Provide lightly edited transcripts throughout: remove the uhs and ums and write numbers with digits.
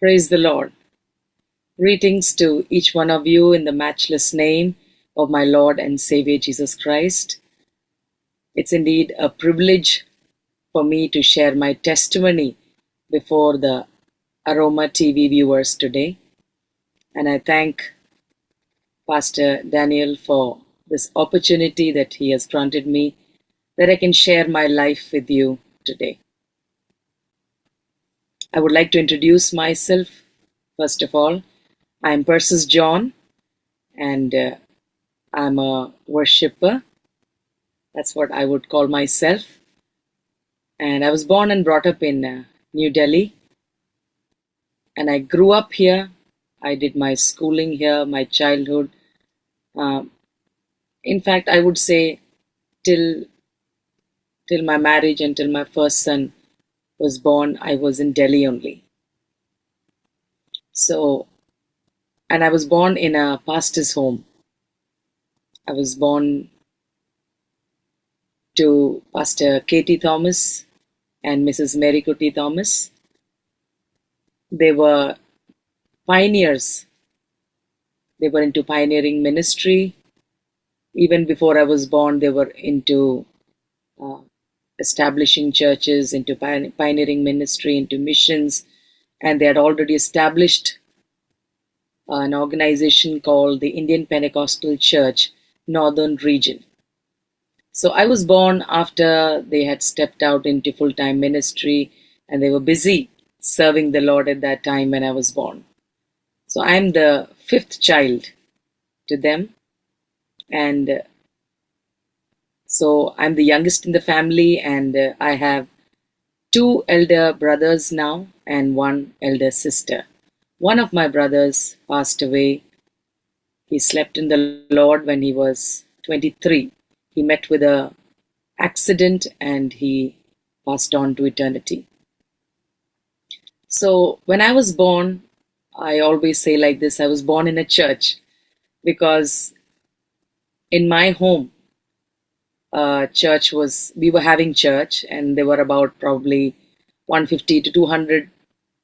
Praise the Lord. Greetings to each one of you in the matchless name of my Lord and Savior Jesus Christ. It's indeed a privilege for me to share my testimony before the Aroma TV viewers today. And I thank Pastor Daniel for this opportunity that he has granted me that I can share my life with you today. I would like to introduce myself. First of all, I'm Persis John, and I'm a worshipper. That's what I would call myself. And I was born and brought up in New Delhi. And I grew up here. I did my schooling here, my childhood. In fact, I would say till my marriage, until my first son was born, I was in Delhi only. And I was born in a pastor's home. I was born to Pastor Katie Thomas and Mrs. Mary Kuti Thomas. They were pioneers. They were into pioneering ministry. Even before I was born, they were into establishing churches, into pioneering ministry, into missions. And they had already established an organization called the Indian Pentecostal Church, Northern Region. So I was born after they had stepped out into full-time ministry, and they were busy serving the Lord at that time when I was born. So I'm the fifth child to them, and so I'm the youngest in the family, and I have two elder brothers now and one elder sister. One of my brothers passed away. He slept in the Lord when he was 23. He met with an accident and he passed on to eternity. So when I was born, I always say like this, I was born in a church, because in my home, we were having church, and there were about probably 150 to 200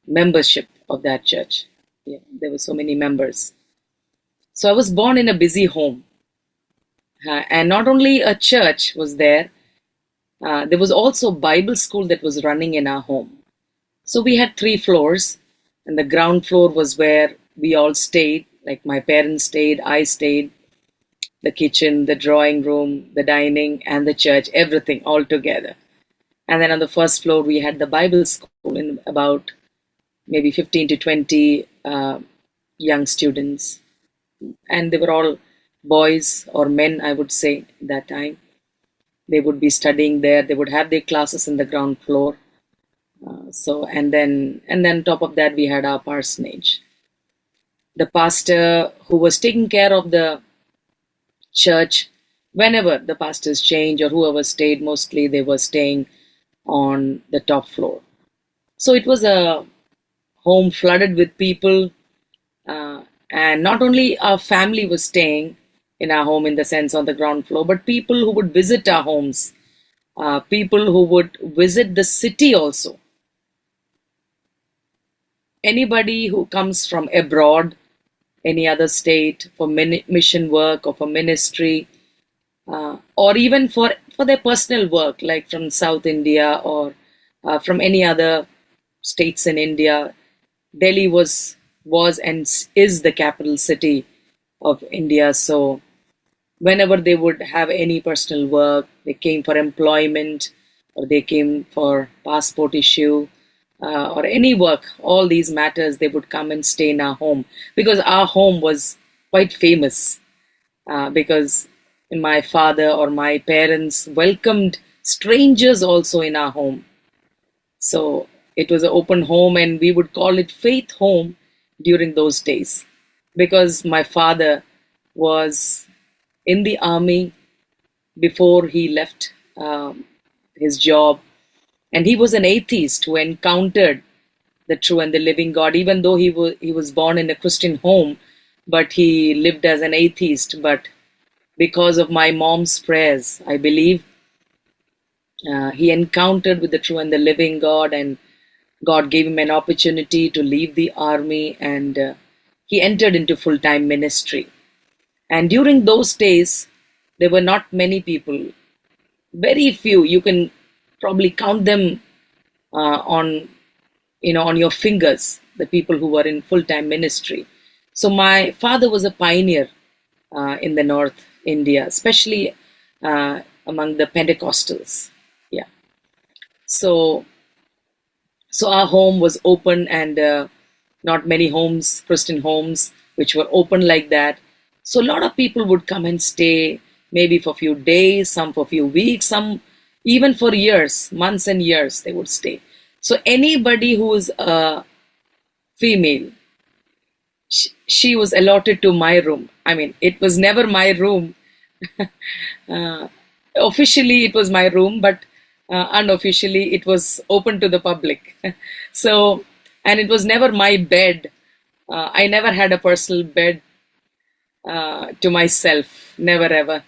membership of that church. Yeah, there were so many members. So I was born in a busy home. And not only a church was there, there was also Bible school that was running in our home. So we had 3 floors, and the ground floor was where we all stayed, like my parents stayed, I stayed, the kitchen, the drawing room, the dining, and the church, everything all together. And then on the first floor, we had the Bible school in about maybe 15 to 20 young students. And they were all boys or men, I would say, at that time. They would be studying there. They would have their classes in the ground floor. And then top of that, we had our parsonage. The pastor who was taking care of the church, whenever the pastors changed or whoever stayed, mostly they were staying on the top floor. So it was a home flooded with people, and not only our family was staying in our home in the sense on the ground floor, but people who would visit our homes, people who would visit the city also. Anybody who comes from abroad, any other state, for mission work or for ministry, or even for their personal work, like from South India or from any other states in India. Delhi was and is the capital city of India. So whenever they would have any personal work, they came for employment, or they came for passport issue, or any work, all these matters, they would come and stay in our home, because our home was quite famous, because my father or my parents welcomed strangers also in our home. So it was an open home, and we would call it faith home during those days, because my father was in the army before he left his job. And he was an atheist who encountered the true and the living God, even though he was born in a Christian home, but he lived as an atheist. But because of my mom's prayers, I believe, he encountered with the true and the living God, and God gave him an opportunity to leave the army, and he entered into full time ministry. And during those days, there were not many people, very few. You can probably count them on on your fingers, the people who were in full time ministry. So my father was a pioneer in the North India, especially among the Pentecostals. Yeah. So so our home was open, and not many homes, Christian homes, which were open like that. So a lot of people would come and stay, maybe for a few days, some for a few weeks, some even for years, months and years they would stay. So anybody who is a female, she was allotted to my room. I mean, it was never my room. uh, Officially it was my room, but unofficially it was open to the public. So, and it was never my bed. I never had a personal bed to myself, never ever.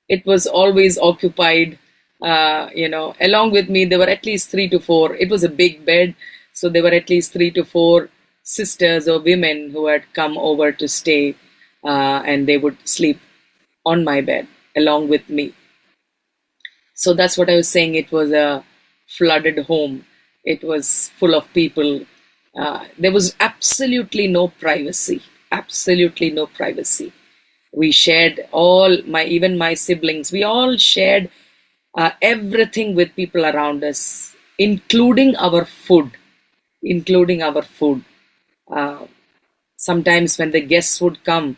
It was always occupied. Along with me there were at least three to four. It was a big bed, so there were at least three to four sisters or women who had come over to stay, and they would sleep on my bed along with me. So that's what I was saying. It was a flooded home. It was full of people. There was absolutely no privacy. Absolutely no privacy. We shared even my siblings, we all shared everything with people around us, including our food. Including our food. Sometimes when the guests would come,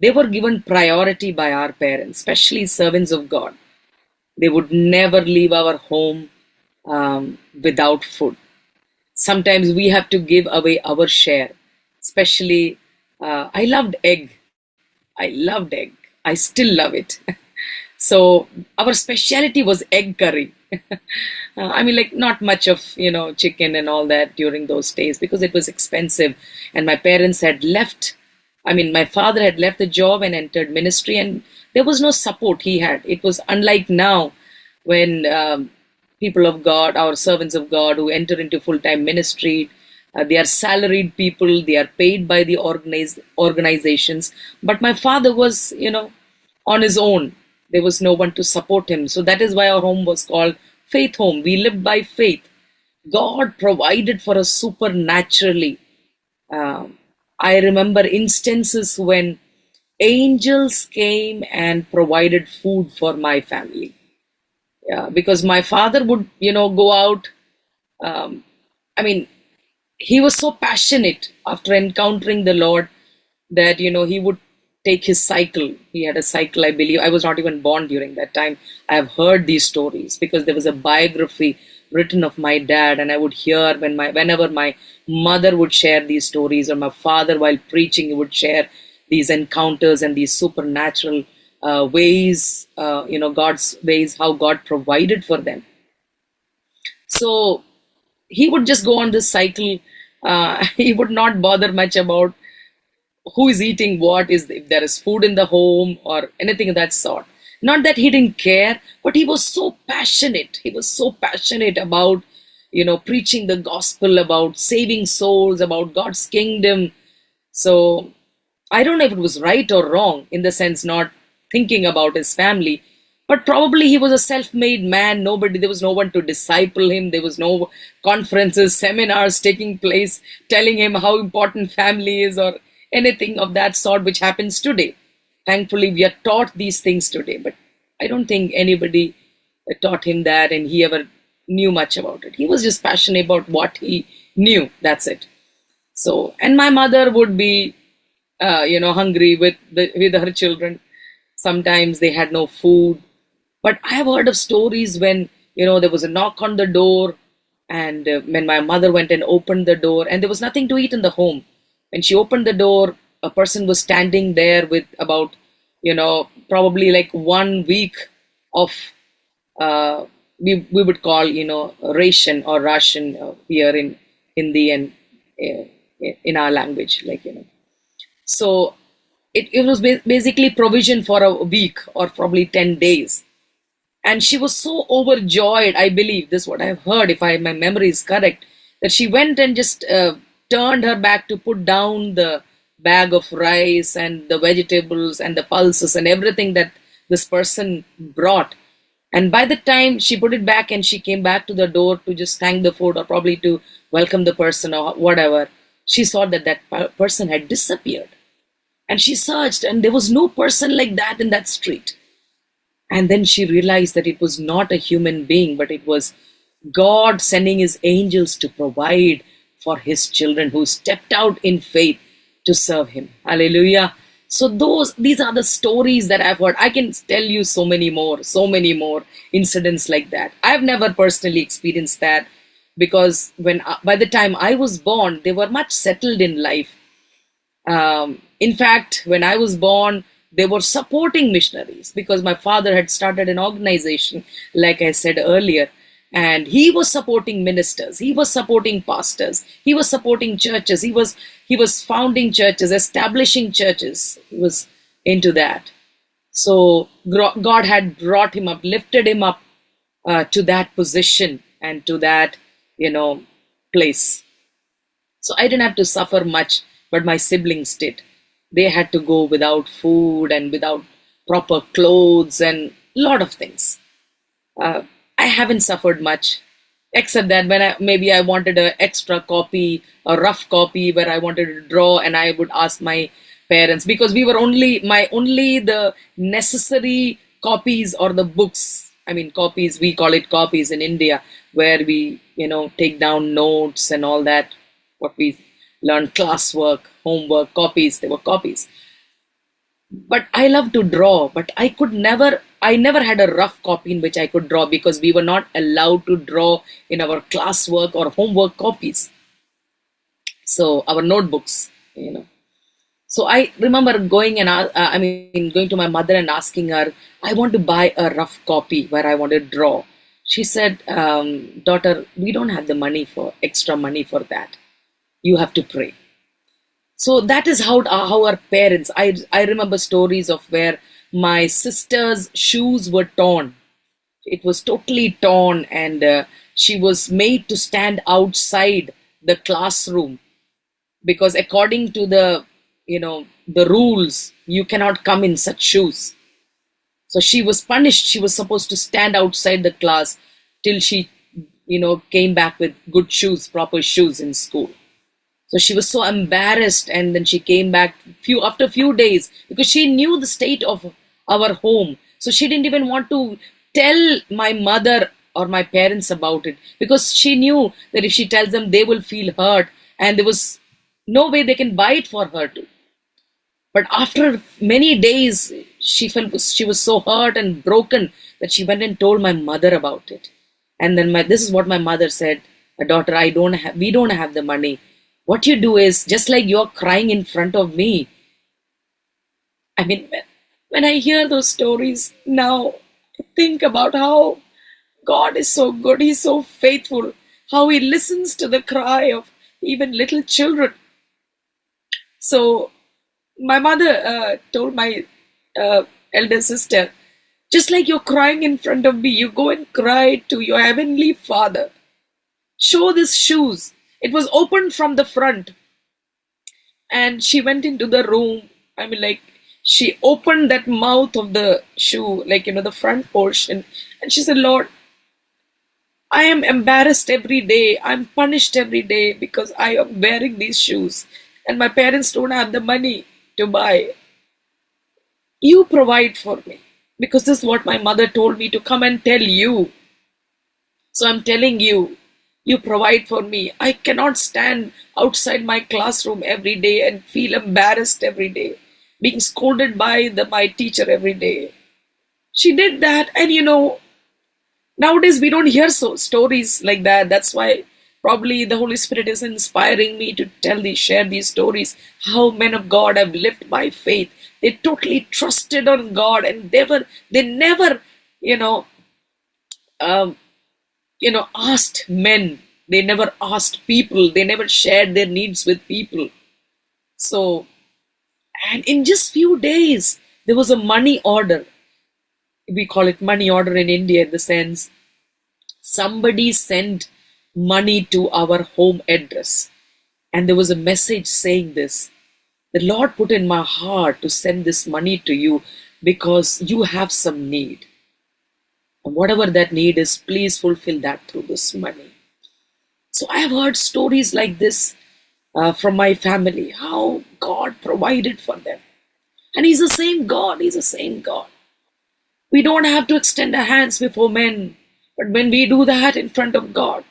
they were given priority by our parents, especially servants of God. They would never leave our home without food. Sometimes we have to give away our share. Especially, I loved egg. I loved egg. I still love it. So our specialty was egg curry. I mean, like not much of chicken and all that during those days because it was expensive, and my parents had left. I mean, my father had left the job and entered ministry, and there was no support he had. It was unlike now when people of God, our servants of God who enter into full time ministry, they are salaried people, they are paid by the organizations. But my father was, on his own. There was no one to support him. So that is why our home was called Faith Home. We lived by faith. God provided for us supernaturally. I remember instances when angels came and provided food for my family. Yeah, because my father would, go out. I mean, he was so passionate after encountering the Lord that, he would take his cycle. He had a cycle, I believe. I was not even born during that time. I have heard these stories because there was a biography written of my dad, and I would hear whenever my mother would share these stories, or my father while preaching, he would share these encounters and these supernatural ways, God's ways, how God provided for them. So he would just go on this cycle. He would not bother much about who is eating what, if there is food in the home or anything of that sort. Not that he didn't care, but he was so passionate. He was so passionate about, preaching the gospel, about saving souls, about God's kingdom. So I don't know if it was right or wrong in the sense not thinking about his family, but probably he was a self-made man. There was no one to disciple him. There was no conferences, seminars taking place telling him how important family is or anything of that sort, which happens today. Thankfully, we are taught these things today, but I don't think anybody taught him that and he ever knew much about it. He was just passionate about what he knew. That's it. So, and my mother would be, hungry with her children. Sometimes they had no food. But I have heard of stories when, there was a knock on the door, and when my mother went and opened the door, and there was nothing to eat in the home. When she opened the door, a person was standing there with about, probably like 1 week of, we would call, ration or ration here in Hindi and in our language, So it was basically provision for a week or probably 10 days. And she was so overjoyed, I believe, this is what I've heard, if my memory is correct, that she went and just turned her back to put down the bag of rice and the vegetables and the pulses and everything that this person brought. And by the time she put it back and she came back to the door to just thank the food or probably to welcome the person or whatever, she saw that person had disappeared. And she searched, and there was no person like that in that street. And then she realized that it was not a human being, but it was God sending his angels to provide for his children who stepped out in faith to serve him. Hallelujah. So these are the stories that I've heard. I can tell you so many more incidents like that. I've never personally experienced that, because by the time I was born, they were much settled in life. In fact, when I was born, they were supporting missionaries, because my father had started an organization, like I said earlier, and he was supporting ministers, he was supporting pastors, he was supporting churches, he was founding churches, establishing churches. He was into that. So God had brought him up, lifted him up to that position and to that, place. So I didn't have to suffer much, but my siblings did. They had to go without food and without proper clothes and a lot of things. I haven't suffered much, except that when maybe I wanted an extra copy, a rough copy where I wanted to draw, and I would ask my parents, because we were only the necessary copies or the books. I mean, copies, we call it copies in India, where we, take down notes and all that, what we learned, classwork, homework, copies, they were copies. But I love to draw, but I never had a rough copy in which I could draw, because we were not allowed to draw in our classwork or homework copies. So our notebooks. So I remember going going to my mother and asking her, I want to buy a rough copy where I want to draw. She said, daughter, we don't have the extra money for that. You have to pray. So that is how our parents, I remember stories of where my sister's shoes were torn. It was totally torn, and she was made to stand outside the classroom, because according to the rules, you cannot come in such shoes. So she was punished. She was supposed to stand outside the class till she came back with good shoes, proper shoes in school. So she was so embarrassed, and then she came back after a few days, because she knew the state of our home. So she didn't even want to tell my mother or my parents about it, because she knew that if she tells them, they will feel hurt, and there was no way they can buy it for her to. But after many days, she felt she was so hurt and broken that she went and told my mother about it. And then this is what my mother said, daughter, we don't have the money. What you do is, just like you're crying in front of me. I mean, when I hear those stories now, I think about how God is so good, he's so faithful, how he listens to the cry of even little children. So my mother told my elder sister, just like you're crying in front of me, you go and cry to your heavenly Father. Show these shoes. It was opened from the front. And she went into the room. I mean, like, she opened that mouth of the shoe, like, the front portion. And she said, Lord, I am embarrassed every day. I'm punished every day because I am wearing these shoes. And my parents don't have the money to buy. You provide for me. Because this is what my mother told me to come and tell you. So I'm telling you, you provide for me. I cannot stand outside my classroom every day and feel embarrassed every day, being scolded by my teacher every day. She did that, and nowadays we don't hear stories like that. That's why probably the Holy Spirit is inspiring me to share these stories, how men of God have lived by faith. They totally trusted on God, and they never, asked men. They never asked people. They never shared their needs with people. So, and in just few days, there was a money order. we call it money order in India, in the sense somebody sent money to our home address, and there was a message saying this: the Lord put in my heart to send this money to you because you have some need. And whatever that need is, please fulfill that through this money. So I have heard stories like this from my family, how God provided for them. And He's the same God, He's the same God. We don't have to extend our hands before men, but when we do that in front of God,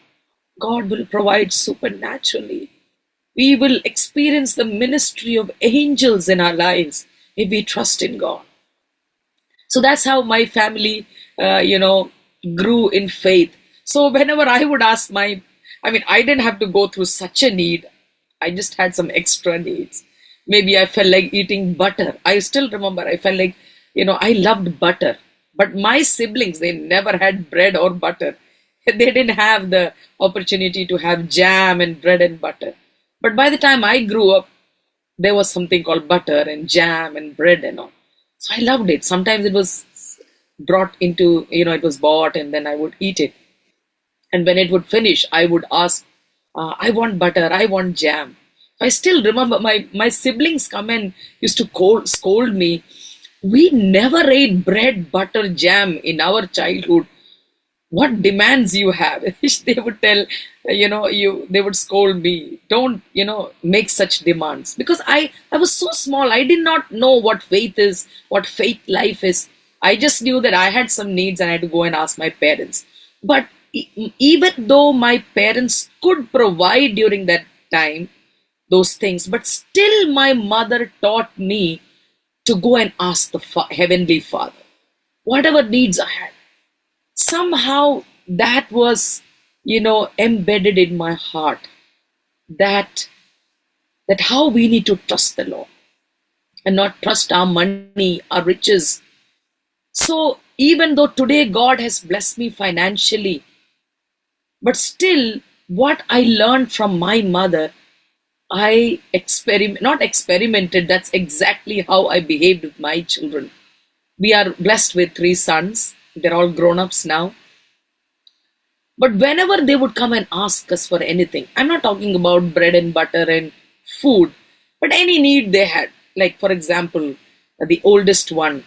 God will provide supernaturally. We will experience the ministry of angels in our lives if we trust in God. So that's how my family, grew in faith. So whenever I would ask I didn't have to go through such a need. I just had some extra needs. Maybe I felt like eating butter. I still remember I felt like, I loved butter. But my siblings, they never had bread or butter. They didn't have the opportunity to have jam and bread and butter. But by the time I grew up, there was something called butter and jam and bread and all. So I loved it. Sometimes it was brought into, it was bought and then I would eat it. And when it would finish, I would ask, I want butter, I want jam. I still remember my siblings come and used to scold me. We never ate bread, butter, jam in our childhood. What demands you have? They would tell, they would scold me. Don't, make such demands. Because I was so small. I did not know what faith is, what faith life is. I just knew that I had some needs and I had to go and ask my parents. But even though my parents could provide during that time those things, but still my mother taught me to go and ask the Heavenly Father whatever needs I had. Somehow that was, embedded in my heart, that how we need to trust the Lord and not trust our money, our riches. So even though today God has blessed me financially, but still what I learned from my mother, I not experimented, that's exactly how I behaved with my children. We are blessed with 3 sons. They're all grown-ups now. But whenever they would come and ask us for anything, I'm not talking about bread and butter and food, but any need they had. Like, for example, the oldest one,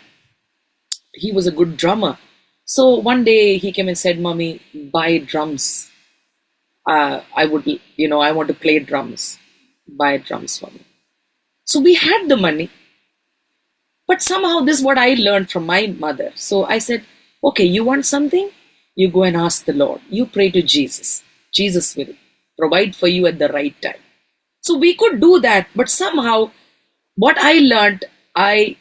he was a good drummer. So one day he came and said, Mommy, buy drums. I want to play drums. Buy drums for me. So we had the money. But somehow this is what I learned from my mother. So I said, okay, you want something? You go and ask the Lord. You pray to Jesus. Jesus will provide for you at the right time. So we could do that, but somehow what I learned, I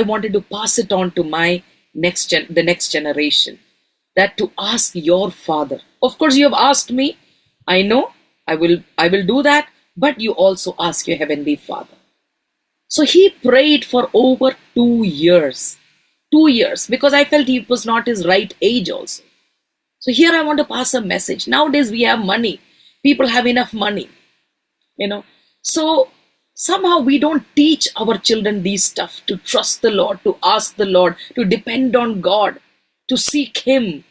wanted to pass it on to my the next generation. That to ask your Father. Of course, you have asked me. I know I will do that, but you also ask your Heavenly Father. So he prayed for over 2 years. 2 years, because I felt he was not his right age also. So here I want to pass a message. Nowadays we have money. People have enough money. So somehow we don't teach our children these stuff, to trust the Lord, to ask the Lord, to depend on God, to seek Him.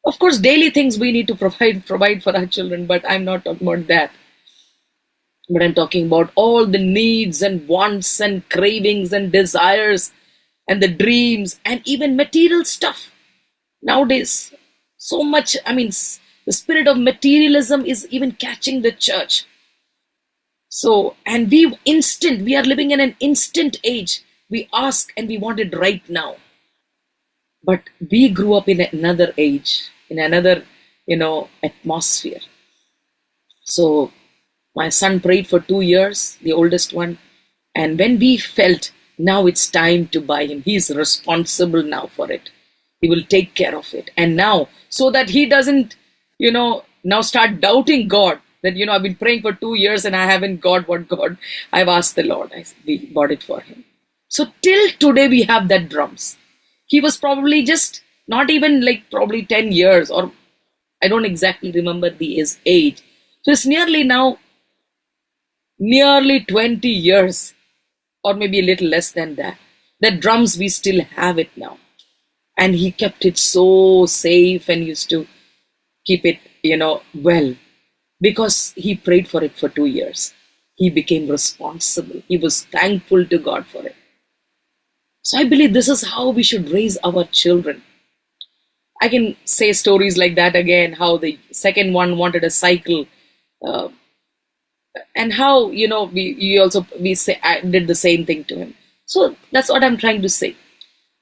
Of course, daily things we need to provide for our children, but I'm not talking about that. But I'm talking about all the needs and wants and cravings and desires and the dreams and even material stuff. Nowadays, so much, the spirit of materialism is even catching the church. So, and we are living in an instant age. We ask and we want it right now. But we grew up in another age, in another, atmosphere. So, my son prayed for 2 years, the oldest one. And when we felt now it's time to buy him, he's responsible now for it. He will take care of it. And now, so that he doesn't, now start doubting God, that, I've been praying for 2 years and I haven't got what God, I've asked the Lord. We bought it for him. So till today we have that drums. He was probably just not even like probably 10 years, or I don't exactly remember his age. So it's nearly 20 years, or maybe a little less than that The drums, we still have it now. And he kept it so safe and used to keep it, well, because he prayed for it for 2 years. He became responsible. He was thankful to God for it. So I believe this is how we should raise our children. I can say stories like that again, how the second one wanted a cycle, uh, and how, we did the same thing to him. So that's what I'm trying to say.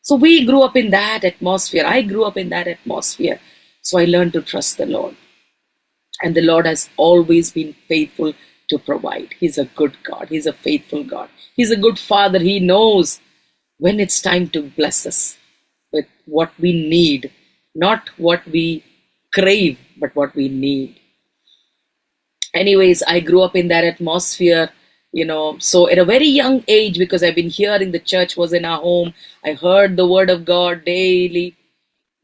So we grew up in that atmosphere. I grew up in that atmosphere. So I learned to trust the Lord. And the Lord has always been faithful to provide. He's a good God. He's a faithful God. He's a good Father. He knows when it's time to bless us with what we need, not what we crave, but what we need. Anyways, I grew up in that atmosphere, so at a very young age, because I've been hearing the church was in our home, I heard the word of God daily.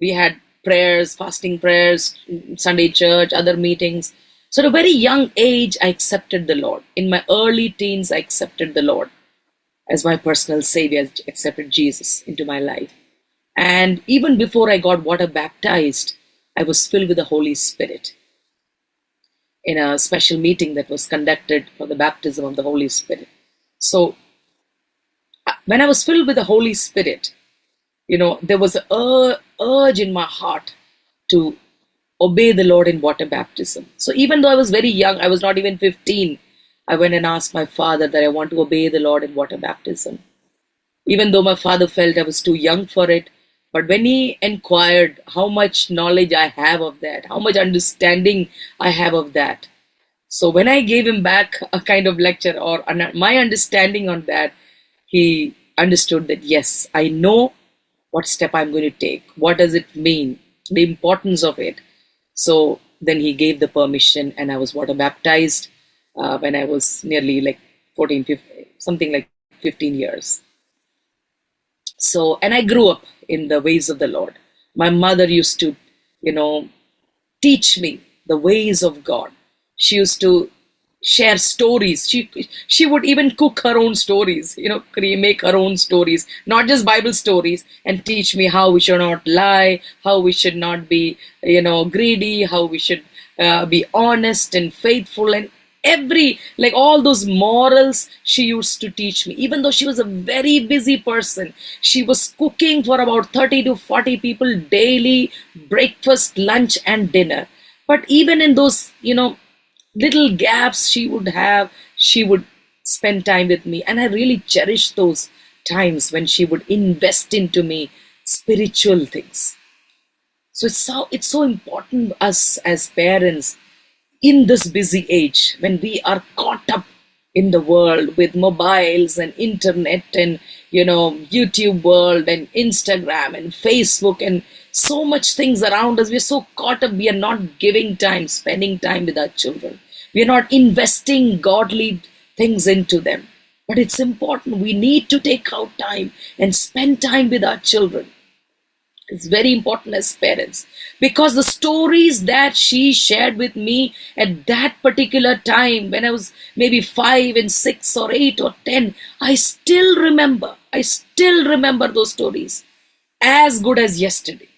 We had prayers, fasting prayers, Sunday church, other meetings. So at a very young age, I accepted the Lord. In my early teens, I accepted the Lord as my personal savior, I accepted Jesus into my life. And even before I got water baptized, I was filled with the Holy Spirit in a special meeting that was conducted for the baptism of the Holy Spirit. So when I was filled with the Holy Spirit, there was an urge in my heart to obey the Lord in water baptism. So even though I was very young, I was not even 15, I went and asked my father that I want to obey the Lord in water baptism. Even though my father felt I was too young for it, but when he inquired how much knowledge I have of that, how much understanding I have of that, so when I gave him back a kind of lecture or my understanding on that, he understood that yes, I know what step I'm going to take. What does it mean? The importance of it. So then he gave the permission and I was water baptized when I was nearly like 14, 15, something like 15 years. So, and I grew up in the ways of the Lord. My mother used to, teach me the ways of God. She used to share stories. She would even cook her own stories, make her own stories, not just Bible stories, and teach me how we should not lie, how we should not be, greedy, how we should be honest and faithful, and all those morals she used to teach me. Even though she was a very busy person, she was cooking for about 30 to 40 people daily, breakfast, lunch, and dinner. But even in those, little gaps she would spend time with me. And I really cherished those times when she would invest into me spiritual things. So it's so important us as parents in this busy age when we are caught up in the world with mobiles and internet and YouTube world and Instagram and Facebook and so much things around us. We're so caught up, we are not giving time, spending time with our children. We are not investing godly things into them. But it's important, we need to take out time and spend time with our children. It's very important as parents, because the stories that she shared with me at that particular time when I was maybe 5 and 6 or 8 or 10, I still remember those stories as good as yesterday.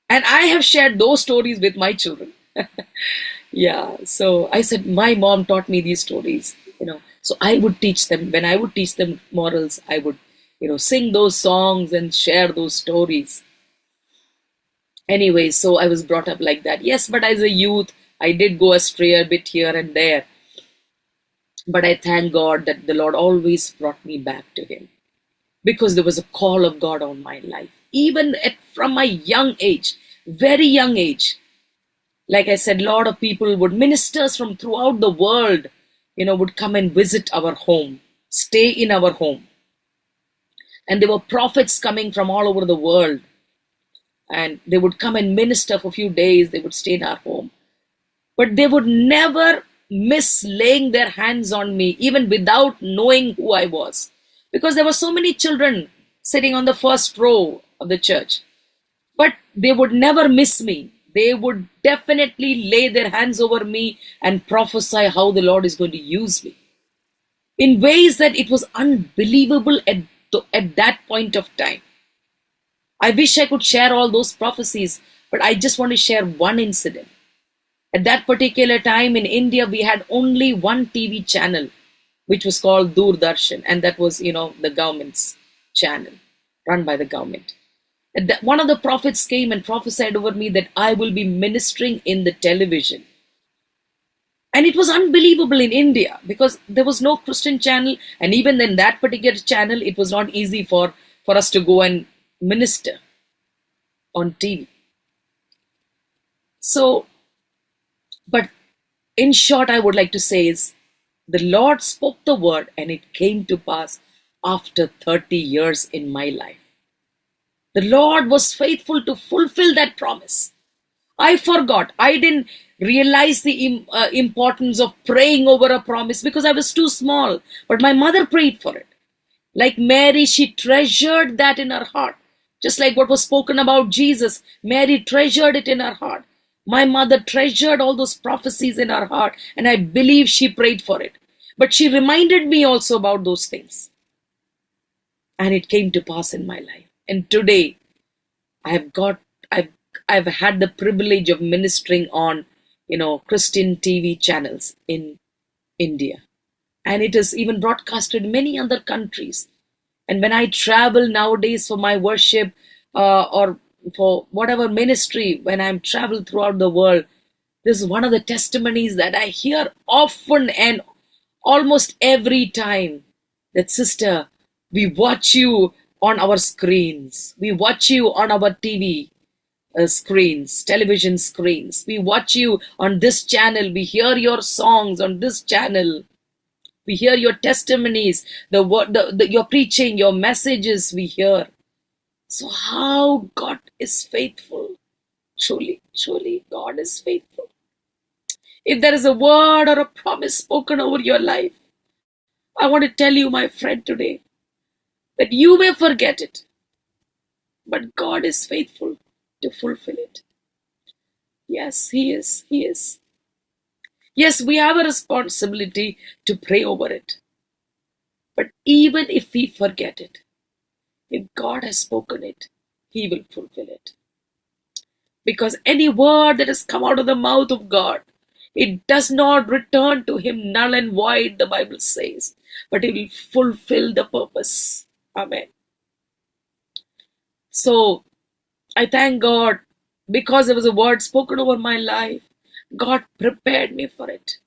And I have shared those stories with my children. Yeah, so I said, my mom taught me these stories, so I would teach them. When I would teach them morals, I would sing those songs and share those stories. Anyway, so I was brought up like that. Yes, but as a youth, I did go astray a bit here and there. But I thank God that the Lord always brought me back to Him, because there was a call of God on my life. Even from my young age, very young age, like I said, a lot of people ministers from throughout the world, would come and visit our home, stay in our home. And there were prophets coming from all over the world. And they would come and minister for a few days. They would stay in our home. But they would never miss laying their hands on me, even without knowing who I was. Because there were so many children sitting on the first row of the church. But they would never miss me. They would definitely lay their hands over me and prophesy how the Lord is going to use me. in ways that it was unbelievable at that point of time. I wish I could share all those prophecies, but I just want to share one incident. At that particular time in India, we had only one TV channel, which was called Doordarshan, and that was, the government's channel, run by the government. And one of the prophets came and prophesied over me that I will be ministering in the television. And it was unbelievable in India because there was no Christian channel, and even in that particular channel, it was not easy for us to go and minister on TV. So, but in short, I would like to say is the Lord spoke the word and it came to pass after 30 years in my life. The Lord was faithful to fulfill that promise. I forgot. I didn't realize the importance of praying over a promise because I was too small. But my mother prayed for it. Like Mary, she treasured that in her heart. Just like what was spoken about Jesus, Mary treasured it in her heart. My mother treasured all those prophecies in her heart, and I believe she prayed for it. But she reminded me also about those things. And it came to pass in my life. And today, I've had the privilege of ministering on, Christian TV channels in India. And it is even broadcasted in many other countries. And when I travel nowadays for my worship or for whatever ministry, when I'm travel throughout the world, this is one of the testimonies that I hear often and almost every time that, sister, we watch you on our screens. We watch you on our TV screens, television screens. We watch you on this channel. We hear your songs on this channel. We hear your testimonies, your preaching, your messages we hear. So how God is faithful. Truly, truly, God is faithful. If there is a word or a promise spoken over your life, I want to tell you, my friend, today, that you may forget it, but God is faithful to fulfill it. Yes, He is. He is. Yes, we have a responsibility to pray over it. But even if we forget it, if God has spoken it, He will fulfill it. Because any word that has come out of the mouth of God, it does not return to Him null and void, the Bible says, but He will fulfill the purpose. Amen. So, I thank God because there was a word spoken over my life. God prepared me for it.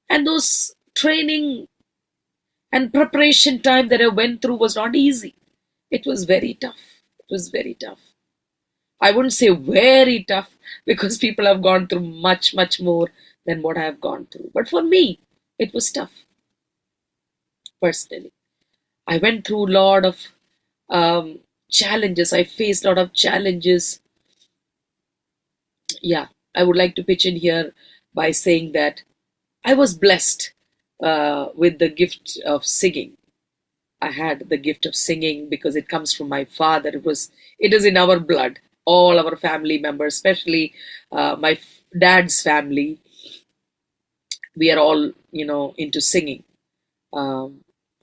And those training and preparation time that I went through was not easy. It was very tough. It was very tough. I wouldn't say very tough because people have gone through much, much more than what I have gone through. But for me, it was tough. Personally, I went through a lot of challenges. I faced a lot of challenges. Yeah, I would like to pitch in here by saying that I was blessed with the gift of singing. I had the gift of singing because it comes from my father. It is in our blood. All our family members, especially my dad's family, we are all, into singing.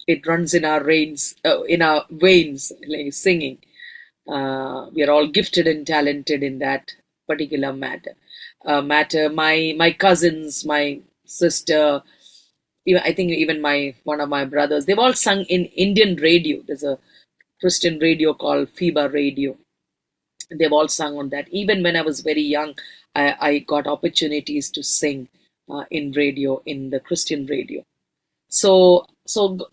It runs in our veins, like singing. We are all gifted and talented in that particular matter. My cousins, my sister, even I think even one of my brothers, they've all sung in Indian radio. There's a Christian radio called FIBA Radio. They've all sung on that. Even when I was very young, I got opportunities to sing in radio, in the Christian radio. So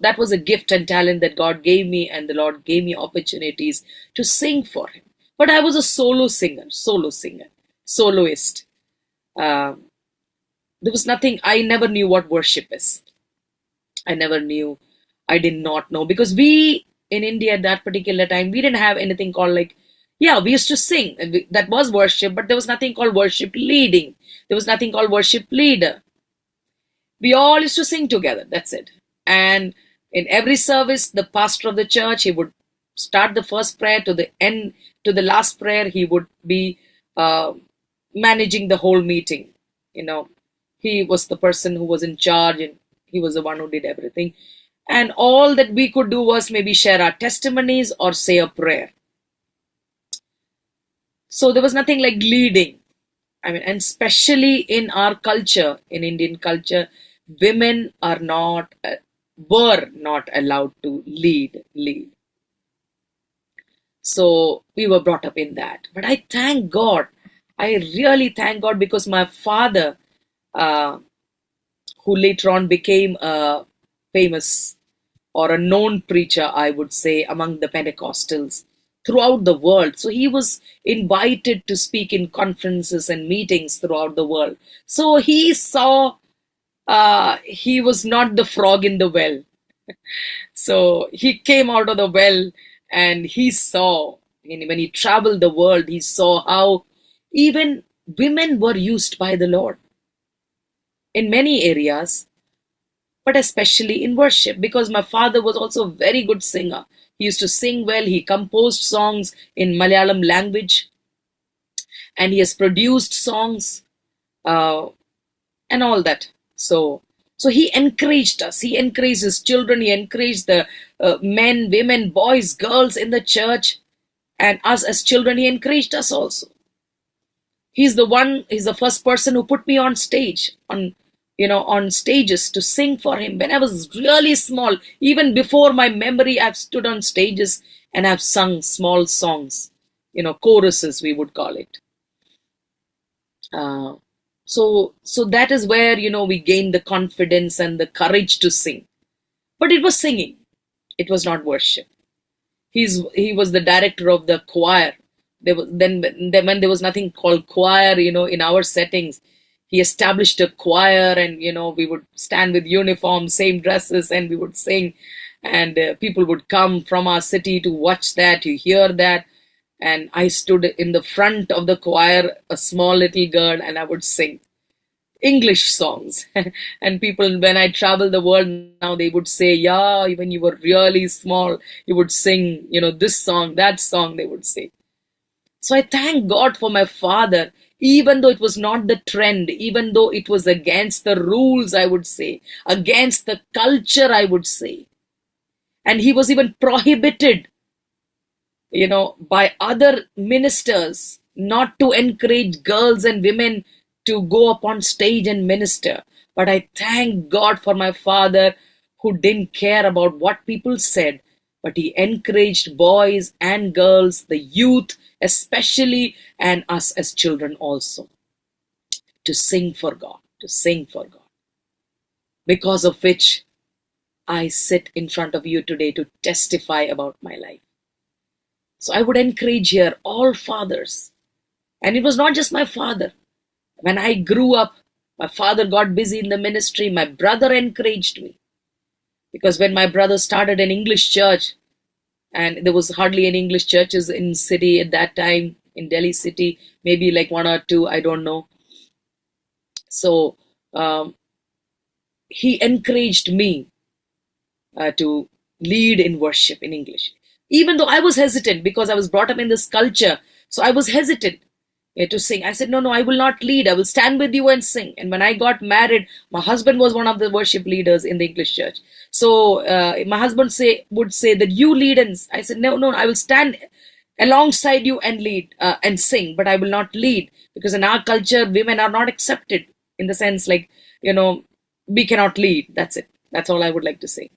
that was a gift and talent that God gave me, and the Lord gave me opportunities to sing for Him. But I was a soloist. There was nothing, I never knew what worship is. I did not know, because we in India at that particular time, we didn't have anything called we used to sing. That was worship, but there was nothing called worship leading. There was nothing called worship leader. We all used to sing together. That's it. And in every service, the pastor of the church, he would start the first prayer to the end, to the last prayer. He would be managing the whole meeting. He was the person who was in charge, and He was the one who did everything. And all that we could do was maybe share our testimonies or say a prayer. So there was nothing like leading. I mean, and especially in our culture, in Indian culture, women are not, were not allowed to lead. So we were brought up in that. But I thank God. I really thank God, because my father, uh, who later on became a famous or a known preacher, I would say, among the Pentecostals throughout the world. So he was invited to speak in conferences and meetings throughout the world. So he saw, he was not the frog in the well. So he came out of the well, and he saw, when he traveled the world, he saw how even women were used by the Lord in many areas, but especially in worship, because my father was also a very good singer. He used to sing well. He composed songs in Malayalam language, and he has produced songs, uh, and all that. So he encouraged us. He encouraged his children. He encouraged the men, women, boys, girls in the church, and us as children. He encouraged us also. He's the first person who put me on stage, on stages to sing for him when I was really small. Even before my memory, I've stood on stages and I've sung small songs, choruses, we would call it. uh, so that is where, we gained the confidence and the courage to sing. But it was singing, it was not worship. He was the director of the choir. There was then when there was nothing called choir, in our settings, he established a choir, and we would stand with uniform, same dresses, and we would sing, and people would come from our city to watch that, to hear that. And I stood in the front of the choir, a small little girl, and I would sing English songs. And people, when I travel the world now, they would say, yeah, when you were really small, you would sing, this song, that song, they would say. So I thank God for my father, even though it was not the trend, even though it was against the rules, I would say, against the culture, I would say. And he was even prohibited, by other ministers, not to encourage girls and women to go up on stage and minister. But I thank God for my father, who didn't care about what people said, but he encouraged boys and girls, the youth especially, and us as children also, to sing for God, to sing for God. Because of which I sit in front of you today to testify about my life. So I would encourage here all fathers. And it was not just my father. When I grew up, my father got busy in the ministry. My brother encouraged me. Because when my brother started an English church, and there was hardly any English churches in city at that time, in Delhi city, maybe like one or two, I don't know. So he encouraged me to lead in worship in English. Even though I was hesitant, because I was brought up in this culture, so I was hesitant to sing. I said, no, I will not lead. I will stand with you and sing. And when I got married, my husband was one of the worship leaders in the English church. So my husband would say that you lead, and I said, no, I will stand alongside you and lead and sing, but I will not lead, because in our culture, women are not accepted, in the sense like, we cannot lead. That's it. That's all I would like to say.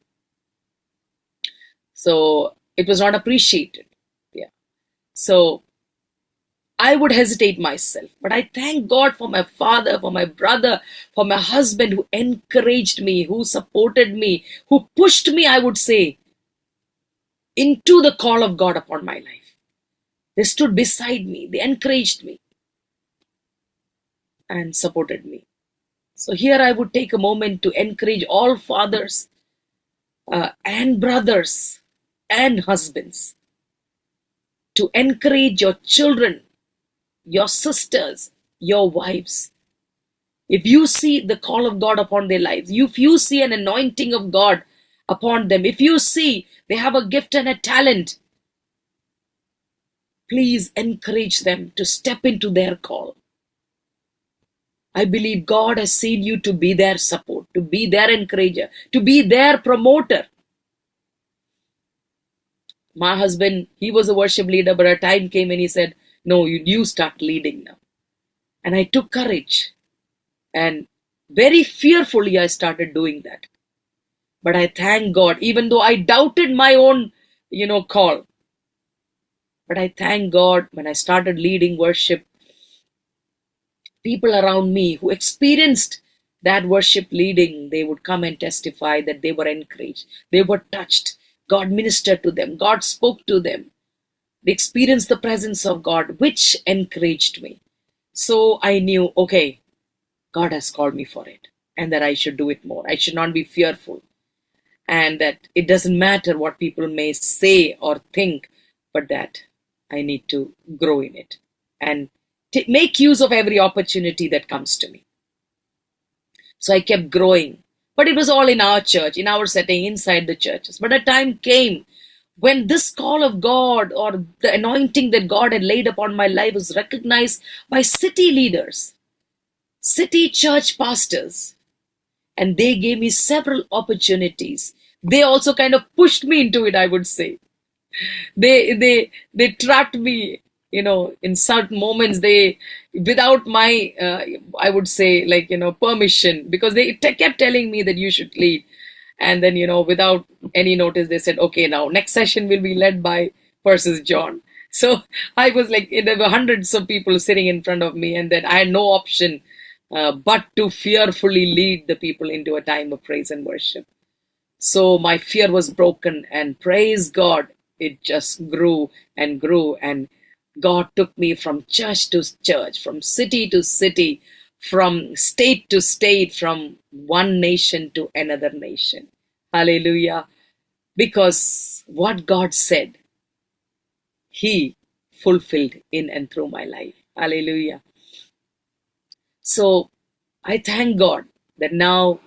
So it was not appreciated. Yeah. So I would hesitate myself, but I thank God for my father, for my brother, for my husband, who encouraged me, who supported me, who pushed me, I would say, into the call of God upon my life. They stood beside me, they encouraged me and supported me. So here I would take a moment to encourage all fathers and brothers and husbands to encourage your children, your sisters, your wives. If you see the call of God upon their lives, if you see an anointing of God upon them, if you see they have a gift and a talent, please encourage them to step into their call. I believe God has seen you to be their support, to be their encourager, to be their promoter. My husband, he was a worship leader, but a time came and he said, no, you start leading now. And I took courage, and very fearfully I started doing that. But I thank God, even though I doubted my own, call. But I thank God when I started leading worship, people around me who experienced that worship leading, they would come and testify that they were encouraged. They were touched. God ministered to them. God spoke to them. They experienced the presence of God, which encouraged me. So I knew, okay, God has called me for it, and that I should do it more. I should not be fearful, and that it doesn't matter what people may say or think, but that I need to grow in it and make use of every opportunity that comes to me. So I kept growing, but it was all in our church, in our setting, inside the churches. But a time came when this call of God, or the anointing that God had laid upon my life, was recognized by city leaders, city church pastors, and they gave me several opportunities. They also kind of pushed me into it, I would say. They trapped me, in certain moments, they, without my, I would say, permission, because they kept telling me that you should lead. And then, without any notice, they said, okay, now next session will be led by Persis John. So I was like, there were hundreds of people sitting in front of me, and then I had no option but to fearfully lead the people into a time of praise and worship. So my fear was broken, and praise God, it just grew and grew. And God took me from church to church, from city to city, from state to state, from one nation to another nation. Hallelujah. Because what God said, He fulfilled in and through my life. Hallelujah. So I thank God that now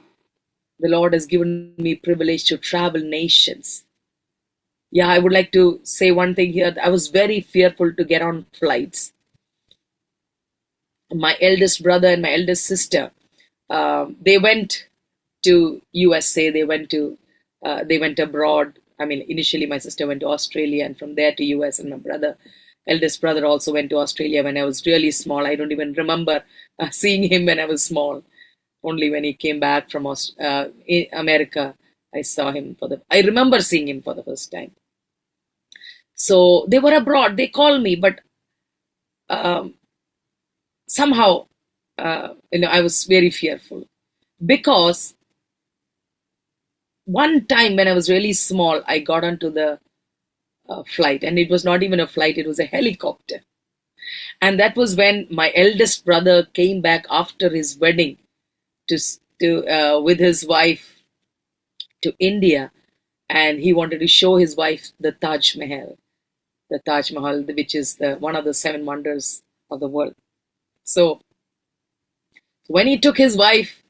the Lord has given me privilege to travel nations. Yeah, I would like to say one thing here. I was very fearful to get on flights. My eldest brother and my eldest sister, they went to USA. They went abroad. I mean, initially my sister went to Australia, and from there to US. And my eldest brother, also went to Australia when I was really small. I don't even remember seeing him when I was small. Only when he came back from America, I saw him I remember seeing him for the first time. So they were abroad. They called me, but somehow, I was very fearful, because one time when I was really small, I got onto the flight, and it was not even a flight; it was a helicopter. And that was when my eldest brother came back after his wedding with his wife to India, and he wanted to show his wife the Taj Mahal, which is one of the 7 wonders of the world. So when he took his wife,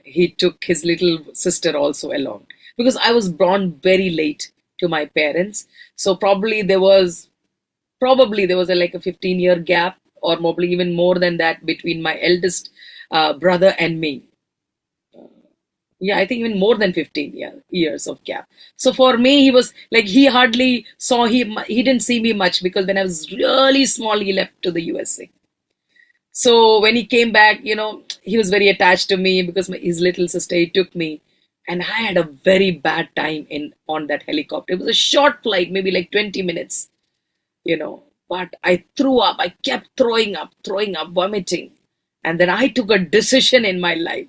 he took his little sister also along, because I was born very late to my parents. So probably there was like a 15-year gap, or probably even more than that, between my eldest brother and me. Yeah, I think even more than 15 years of gap. So for me, he was like, he hardly saw him. He didn't see me much, because when I was really small, he left to the USA. So when he came back, he was very attached to me, because his little sister, he took me. And I had a very bad time on that helicopter. It was a short flight, maybe like 20 minutes, but I threw up. I kept throwing up, vomiting. And then I took a decision in my life.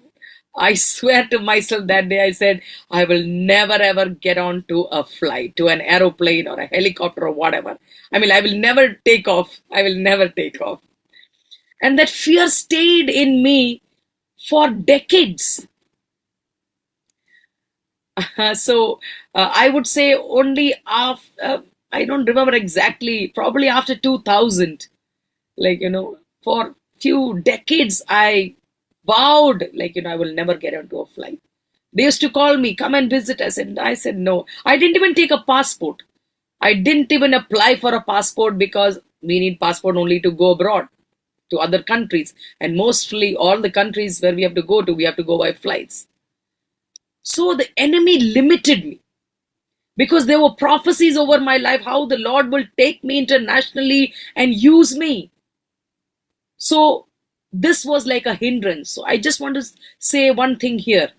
I swear to myself that day, I said, I will never ever get onto a flight, to an aeroplane or a helicopter or whatever. I mean, I will never take off. And that fear stayed in me for decades. So I would say only after, I don't remember exactly, probably after 2000, for few decades, I vowed, I will never get onto a flight. They used to call me, come and visit us. And I said, no. I didn't even take a passport. I didn't even apply for a passport, because we need passport only to go abroad. to other countries. And mostly all the countries where we have to go to, we have to go by flights. So the enemy limited me because there were prophecies over my life how the Lord will take me internationally and use me. So this was like a hindrance. So I just want to say one thing here.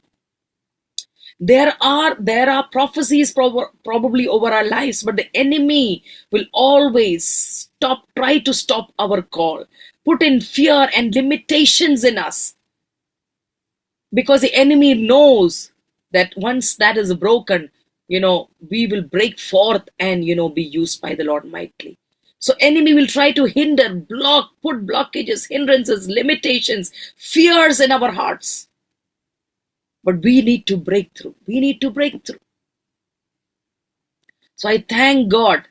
There are prophecies probably over our lives, but the enemy will always try to stop our call, put in fear and limitations in us, because the enemy knows that once that is broken, we will break forth and be used by the Lord mightily. So enemy will try to hinder, put blockages, hindrances, limitations, fears in our hearts. But we need to break through. We need to break through. So I thank God.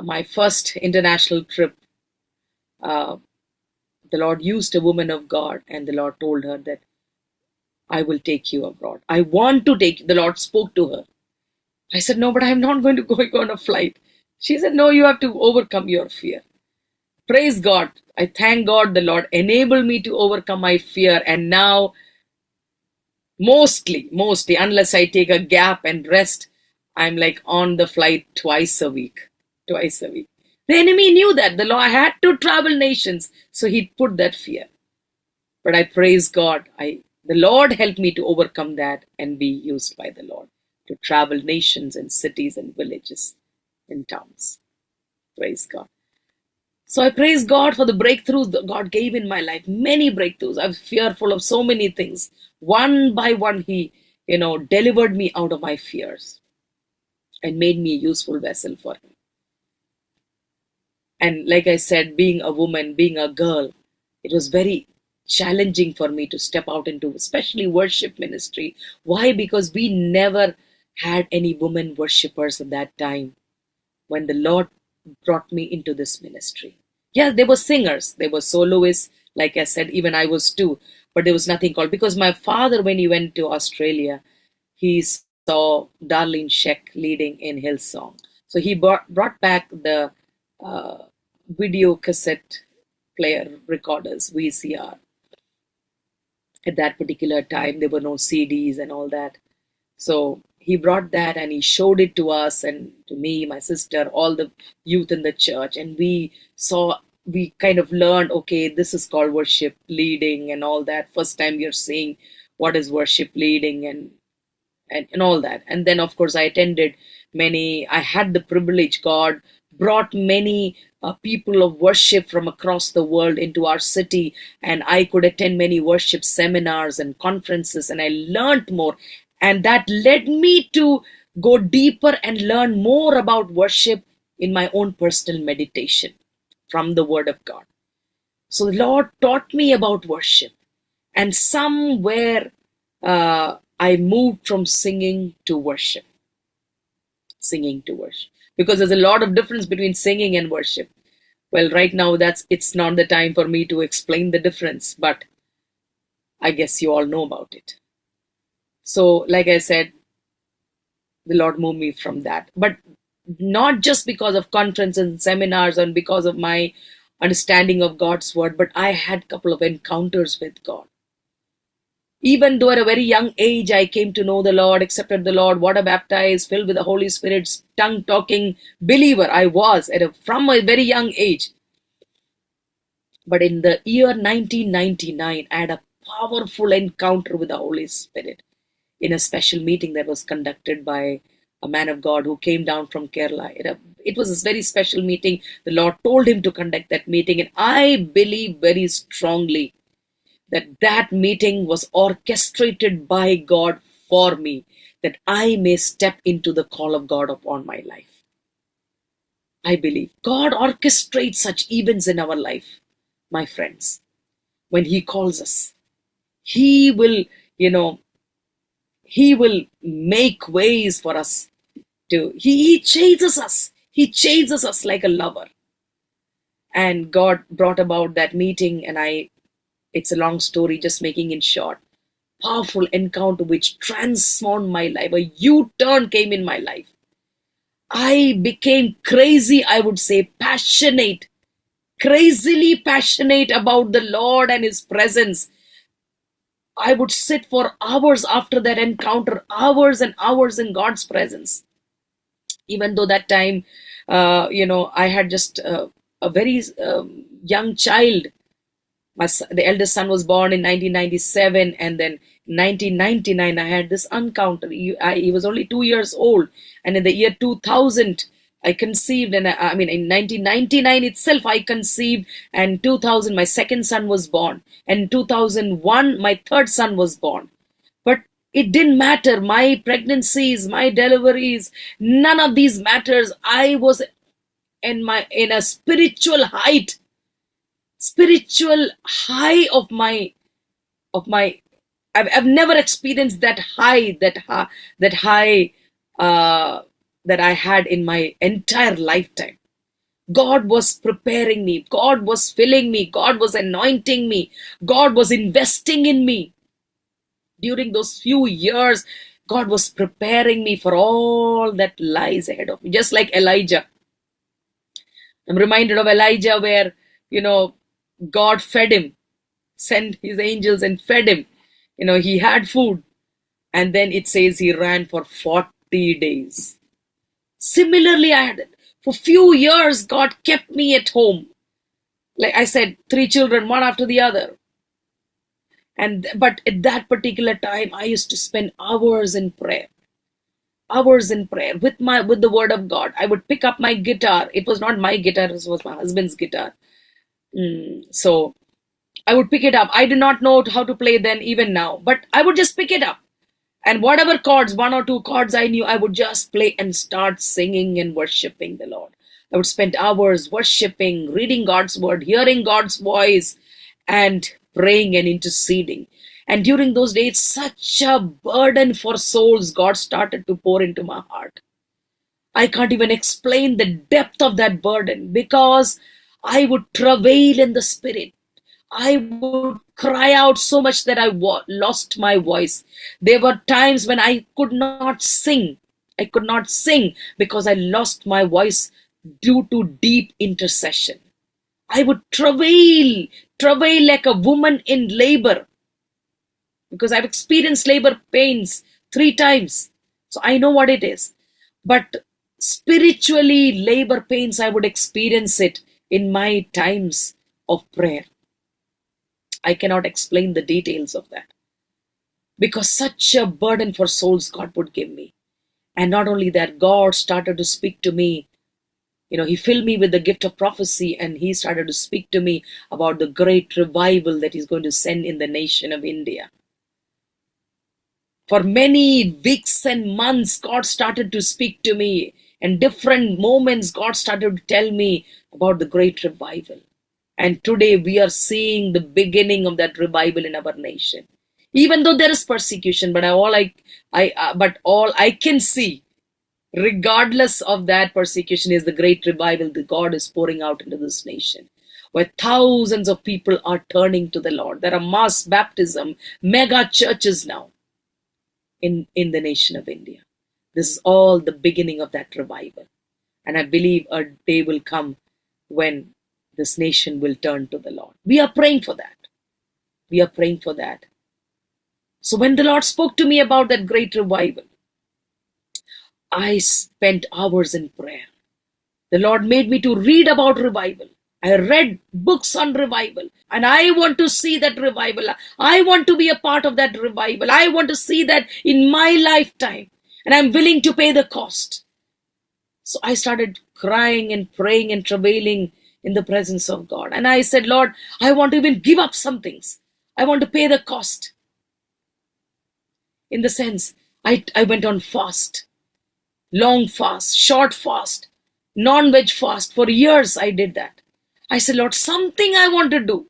My first international trip, the Lord used a woman of God, and the Lord told her that I will take you abroad. I want to take you. The Lord spoke to her. I said, no, but I'm not going to go on a flight. She said, no, you have to overcome your fear. Praise God. I thank God the Lord enabled me to overcome my fear. And now, mostly, unless I take a gap and rest, I'm like on the flight twice a week. The enemy knew that the Lord had to travel nations, so he put that fear. But I praise God. The Lord helped me to overcome that and be used by the Lord to travel nations and cities and villages and towns. Praise God. So I praise God for the breakthroughs that God gave in my life. Many breakthroughs. I was fearful of so many things. One by one, He, delivered me out of my fears and made me a useful vessel for Him. And like I said, being a woman, being a girl, it was very challenging for me to step out into especially worship ministry. Why? Because we never had any women worshippers at that time when the Lord brought me into this ministry. Yeah, there were singers, there were soloists, like I said, even I was too, but there was nothing called, because my father, when he went to Australia, he saw Darlene Sheck leading in Hillsong. So he brought back the video cassette player recorders, VCR. At that particular time, there were no CDs and all that. So he brought that and he showed it to us and to me, my sister, all the youth in the church. And we kind of learned, okay, this is called worship leading and all that. First time you're seeing what is worship leading and all that. And then, of course, I had the privilege. God brought many people of worship from across the world into our city, and I could attend many worship seminars and conferences, and I learned more. And that led me to go deeper and learn more about worship in my own personal meditation from the Word of God. So the Lord taught me about worship, and somewhere I moved from singing to worship. Because there's a lot of difference between singing and worship. Well, right now it's not the time for me to explain the difference, but I guess you all know about it. So, like I said, the Lord moved me from that. But not just because of conferences and seminars and because of my understanding of God's word, but I had a couple of encounters with God. Even though at a very young age, I came to know the Lord, accepted the Lord, water baptized, filled with the Holy Spirit, tongue-talking believer I was from a very young age. But in the year 1999, I had a powerful encounter with the Holy Spirit in a special meeting that was conducted by a man of God who came down from Kerala. It was a very special meeting. The Lord told him to conduct that meeting, and I believe very strongly that meeting was orchestrated by God for me, that I may step into the call of God upon my life. I believe God orchestrates such events in our life, my friends. When He calls us, He will, He will make ways for us He chases us. He chases us like a lover. And God brought about that meeting, and it's a long story, just making it short. Powerful encounter which transformed my life. A U-turn came in my life. I became crazy, I would say, passionate crazily passionate about the Lord and His presence. I would sit for hours after that encounter, hours and hours in God's presence. Even though that time, I had just a very young child. The eldest son was born in 1997, and then 1999 I had this encounter. He was only 2 years old, and in the year 2000 I conceived, and I mean in 1999 itself I conceived, and 2000 my second son was born, and 2001 my third son was born. But it didn't matter. My pregnancies, my deliveries, none of these matters. I was in a spiritual high of my. I've never experienced that high, uh, that I had in my entire lifetime. God was preparing me. God was filling me. God was anointing me. God was investing in me. During those few years, God was preparing me for all that lies ahead of me. Just like Elijah. I'm reminded of Elijah where, God fed him, sent his angels and fed him. He had food. And then it says he ran for 40 days. Similarly, I had for few years, God kept me at home. Like I said, 3 children, one after the other. But at that particular time, I used to spend hours in prayer with the word of God. I would pick up my guitar. It was not my guitar, it was my husband's guitar. So I would pick it up. I did not know how to play then, even now, but I would just pick it up. And whatever chords, 1 or 2 chords I knew, I would just play and start singing and worshiping the Lord. I would spend hours worshiping, reading God's word, hearing God's voice, and praying and interceding. And during those days, such a burden for souls God started to pour into my heart. I can't even explain the depth of that burden, because I would travail in the spirit. I would cry out so much that I lost my voice. There were times when I could not sing. I could not sing because I lost my voice due to deep intercession. I would travail like a woman in labor, because I've experienced labor pains 3 times. So I know what it is. But spiritually, labor pains, I would experience it in my times of prayer. I cannot explain the details of that, because such a burden for souls God would give me. And not only that, God started to speak to me. He filled me with the gift of prophecy, and He started to speak to me about the great revival that He's going to send in the nation of India. For many weeks and months, God started to speak to me. And different moments, God started to tell me about the great revival. And today we are seeing the beginning of that revival in our nation. Even though there is persecution, but all I can see, regardless of that persecution, is the great revival that God is pouring out into this nation, where thousands of people are turning to the Lord. There are mass baptism, mega churches now in the nation of India. This is all the beginning of that revival. And I believe a day will come when this nation will turn to the Lord. We are praying for that. We are praying for that. So when the Lord spoke to me about that great revival, I spent hours in prayer. The Lord made me to read about revival. I read books on revival, and I want to see that revival. I want to be a part of that revival. I want to see that in my lifetime, and I'm willing to pay the cost. So I started crying and praying and travailing in the presence of God. And I said, Lord, I want to even give up some things. I want to pay the cost. In the sense, I went on fast, long fast, short fast, non-veg fast. For years I did that. I said, Lord, something I want to do.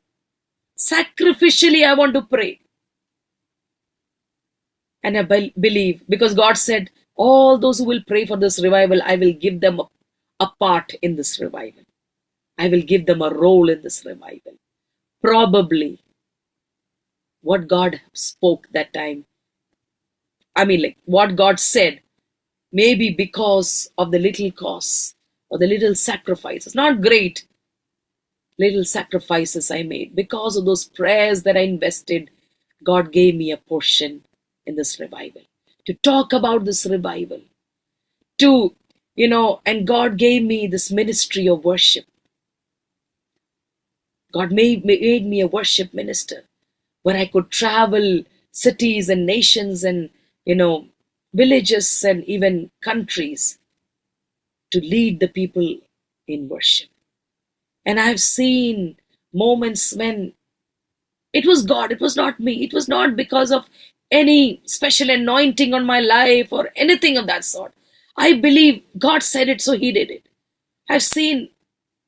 Sacrificially, I want to pray. And I believe, because God said, all those who will pray for this revival, I will give them a part in this revival. I will give them a role in this revival. Probably what God spoke that time, what God said, maybe because of the little costs or the little sacrifices, not great, little sacrifices I made, because of those prayers that I invested, God gave me a portion in this revival. To talk about this revival, and God gave me this ministry of worship. God made me a worship minister where I could travel cities and nations and, villages and even countries to lead the people in worship. And I've seen moments when it was God, it was not me, it was not because of any special anointing on my life or anything of that sort. I believe God said it, so He did it. I've seen,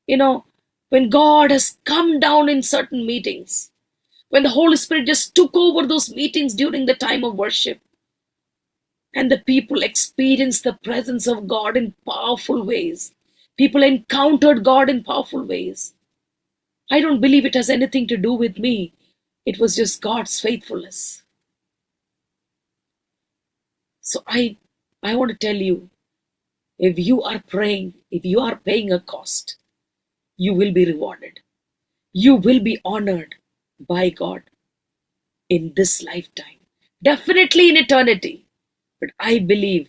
you know, when God has come down in certain meetings, when the Holy Spirit just took over those meetings during the time of worship, and the people experienced the presence of God in powerful ways. People encountered God in powerful ways. I don't believe it has anything to do with me. It was just God's faithfulness. So I want to tell you, if you are praying, if you are paying a cost, you will be rewarded. You will be honored by God in this lifetime. Definitely in eternity. But I believe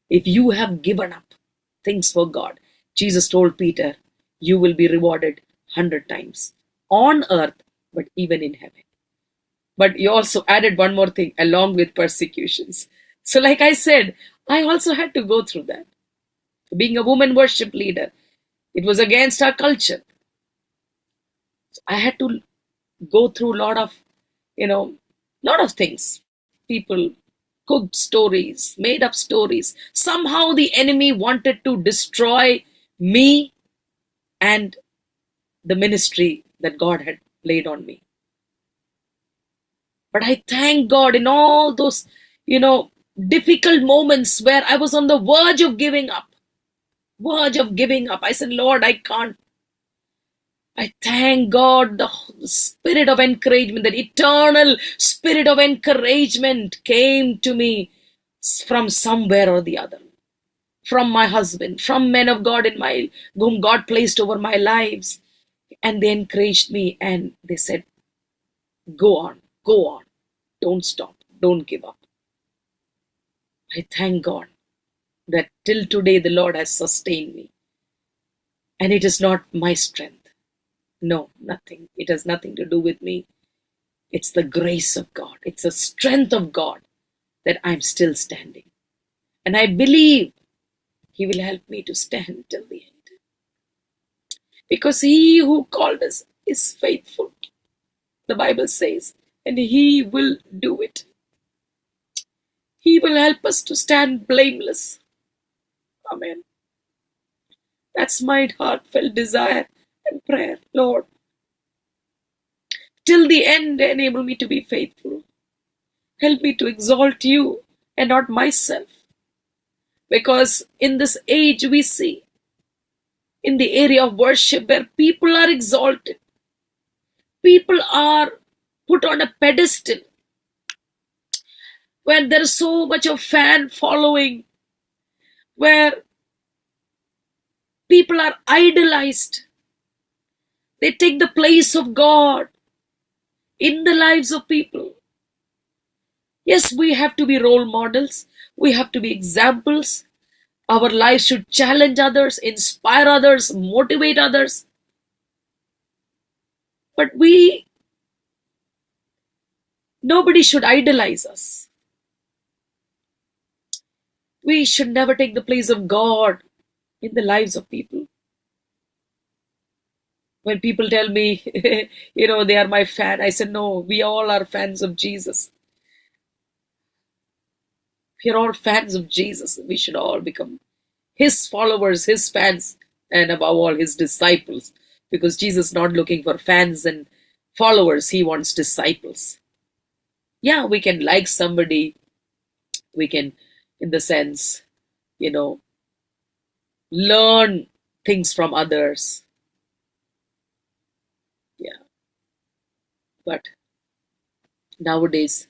if you have given up things for God, Jesus told Peter, you will be rewarded 100 times on earth, but even in heaven. But you also added one more thing along with persecutions. So, like I said, I also had to go through that. Being a woman worship leader, it was against our culture. So I had to go through lot of things. People cooked stories, made up stories. Somehow the enemy wanted to destroy me and the ministry that God had laid on me. But I thank God in all those, difficult moments where I was on the verge of giving up. I said, Lord, I can't. I thank God, the spirit of encouragement, that eternal spirit of encouragement came to me from somewhere or the other. From my husband, from men of God whom God placed over my lives. And they encouraged me and they said, go on, don't stop, don't give up. I thank God that till today the Lord has sustained me. And it is not my strength. No, nothing. It has nothing to do with me. It's the grace of God. It's the strength of God that I'm still standing. And I believe He will help me to stand till the end. Because He who called us is faithful, the Bible says, and He will do it. He will help us to stand blameless. Amen. That's my heartfelt desire and prayer, Lord. Till the end, enable me to be faithful. Help me to exalt You and not myself. Because in this age we see, in the area of worship, where people are exalted, people are put on a pedestal, where there is so much of fan following, where people are idolized. They take the place of God in the lives of people. Yes, we have to be role models. We have to be examples. Our lives should challenge others, inspire others, motivate others. But nobody should idolize us. We should never take the place of God in the lives of people. When people tell me, they are my fan, I said, no, we all are fans of Jesus. We are all fans of Jesus. We should all become His followers, His fans, and above all, His disciples. Because Jesus is not looking for fans and followers. He wants disciples. Yeah, we can like somebody. We can, in the sense, learn things from others. Yeah. But nowadays,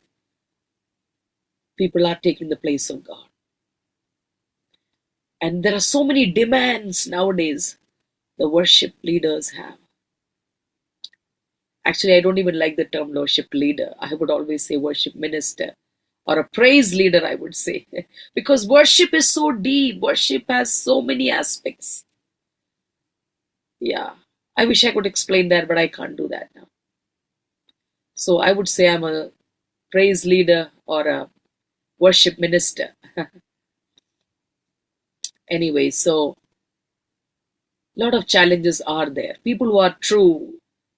people are taking the place of God. And there are so many demands nowadays the worship leaders have. Actually, I don't even like the term worship leader. I would always say worship minister or a praise leader, I would say. Because worship is so deep, worship has so many aspects. Yeah, I wish I could explain that, but I can't do that now. So I would say I'm a praise leader or a worship minister. Anyway, so a lot of challenges are there. People who are true,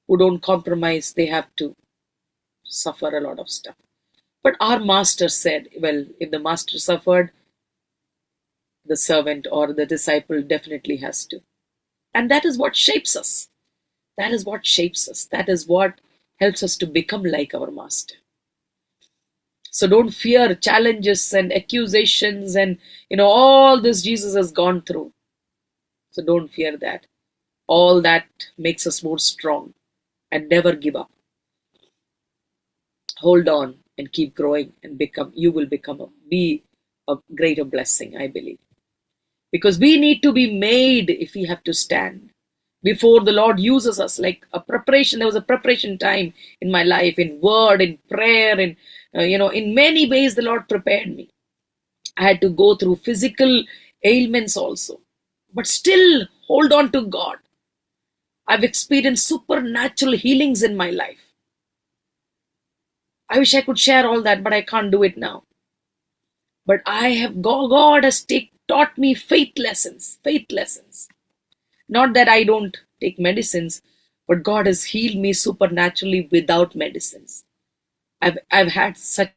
who don't compromise, they have to suffer a lot of stuff. But our master said, well, if the master suffered, the servant or the disciple definitely has to. And that is what shapes us. That is what shapes us. That is what helps us to become like our master. So don't fear challenges and accusations and all this Jesus has gone through. So don't fear that. All that makes us more strong, and never give up. Hold on and keep growing and you will be a greater blessing, I believe. Because we need to be made if we have to stand before the Lord uses us, like a preparation. There was a preparation time in my life, in word, in prayer, in many ways the Lord prepared me. I had to go through physical ailments also, but still hold on to God. I've experienced supernatural healings in my life. I wish I could share all that, but I can't do it now. But God has taught me faith lessons. Not that I don't take medicines, but God has healed me supernaturally without medicines. I've had such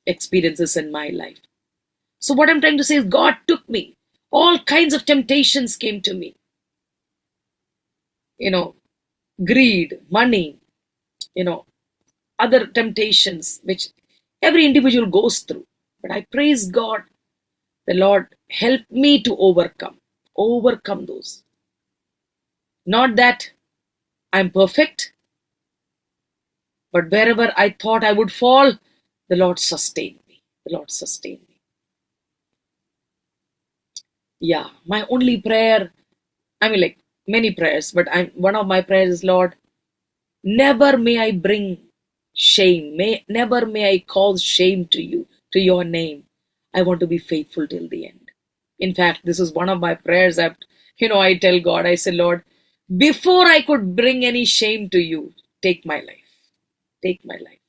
experiences in my life. So what I'm trying to say is God took me. All kinds of temptations came to me. Greed, money, other temptations which every individual goes through. But I praise God. The Lord helped me to overcome those. Not that I'm perfect, but wherever I thought I would fall, the Lord sustained me. Yeah, my only prayer, like many prayers, but one of my prayers is, Lord, never may I bring shame. Never may I cause shame to you, to your name. I want to be faithful till the end. In fact, this is one of my prayers. I tell God, I say, Lord, before I could bring any shame to you, take my life. Take my life.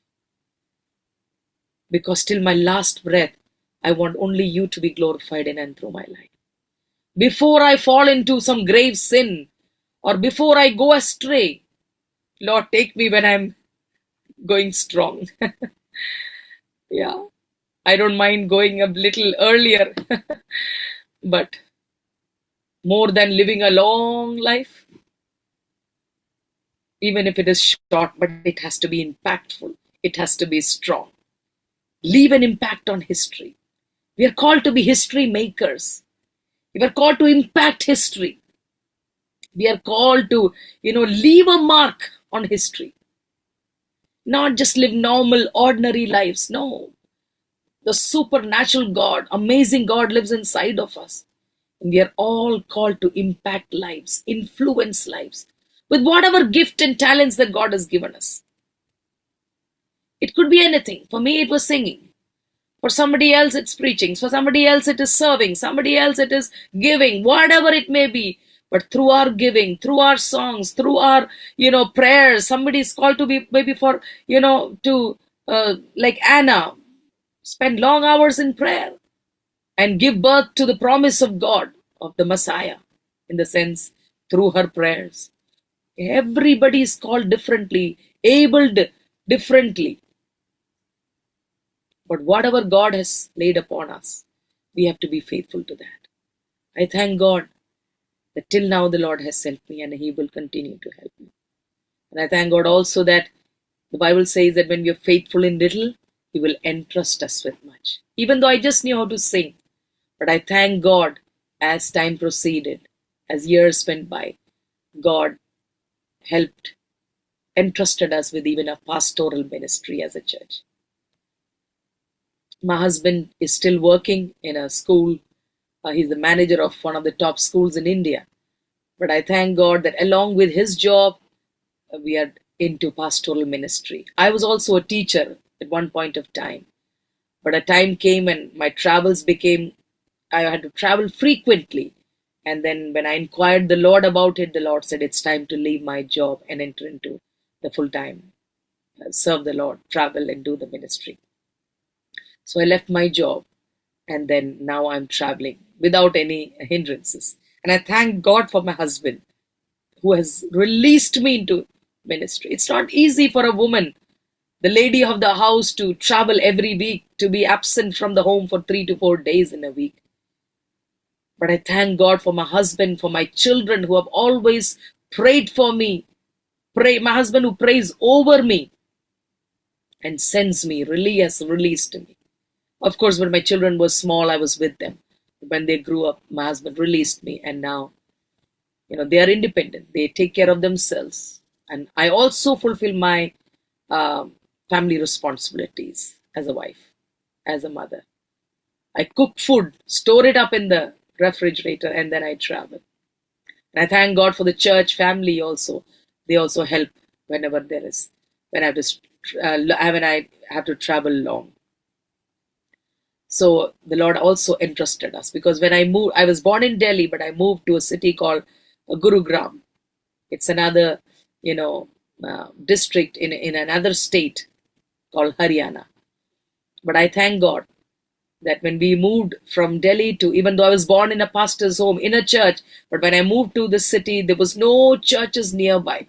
Because till my last breath, I want only you to be glorified in and through my life. Before I fall into some grave sin, or before I go astray, Lord, take me when I'm going strong. Yeah, I don't mind going a little earlier, but more than living a long life, even if it is short, but it has to be impactful. It has to be strong. Leave an impact on history. We are called to be history makers. We are called to impact history. We are called to, leave a mark on history. Not just live normal, ordinary lives. No. The supernatural God, amazing God lives inside of us. And we are all called to impact lives, influence lives, with whatever gift and talents that God has given us. It could be anything. For me, it was singing. For somebody else, it's preaching. For somebody else, it is serving. Somebody else, it is giving. Whatever it may be. But through our giving, through our songs, through our, prayers, somebody is called to be maybe for, like Anna, spend long hours in prayer and give birth to the promise of God, of the Messiah, in the sense, through her prayers. Everybody is called differently, abled differently. But whatever God has laid upon us, we have to be faithful to that. I thank God that till now the Lord has helped me and He will continue to help me. And I thank God also that the Bible says that when we are faithful in little, He will entrust us with much. Even though I just knew how to sing, but I thank God as time proceeded, as years went by, God helped, entrusted us with even a pastoral ministry as a church. My husband is still working in a school. He's the manager of one of the top schools in India. But I thank God that along with his job, we are into pastoral ministry. I was also a teacher at one point of time, but a time came when my travels became, I had to travel frequently. And then when I inquired the Lord about it, the Lord said, it's time to leave my job and enter into the full time, serve the Lord, travel and do the ministry. So I left my job, and then now I'm traveling without any hindrances. And I thank God for my husband who has released me into ministry. It's not easy for a woman, the lady of the house, to travel every week, to be absent from the home for 3 to 4 days in a week. But I thank God for my husband, for my children who have always prayed for me. My husband who prays over me and sends me, really has released me. Of course, when my children were small, I was with them. When they grew up, my husband released me, and now, they are independent. They take care of themselves. And I also fulfill my family responsibilities as a wife, as a mother. I cook food, store it up in the refrigerator, and then I travel. And I thank God for the church family also. They also help whenever when I have to travel long. So the Lord also entrusted us, because when I moved, I was born in Delhi, but I moved to a city called Gurugram. It's another, district in another state called Haryana. But I thank God that when we moved from Delhi to, even though I was born in a pastor's home, in a church, but when I moved to the city, there was no churches nearby.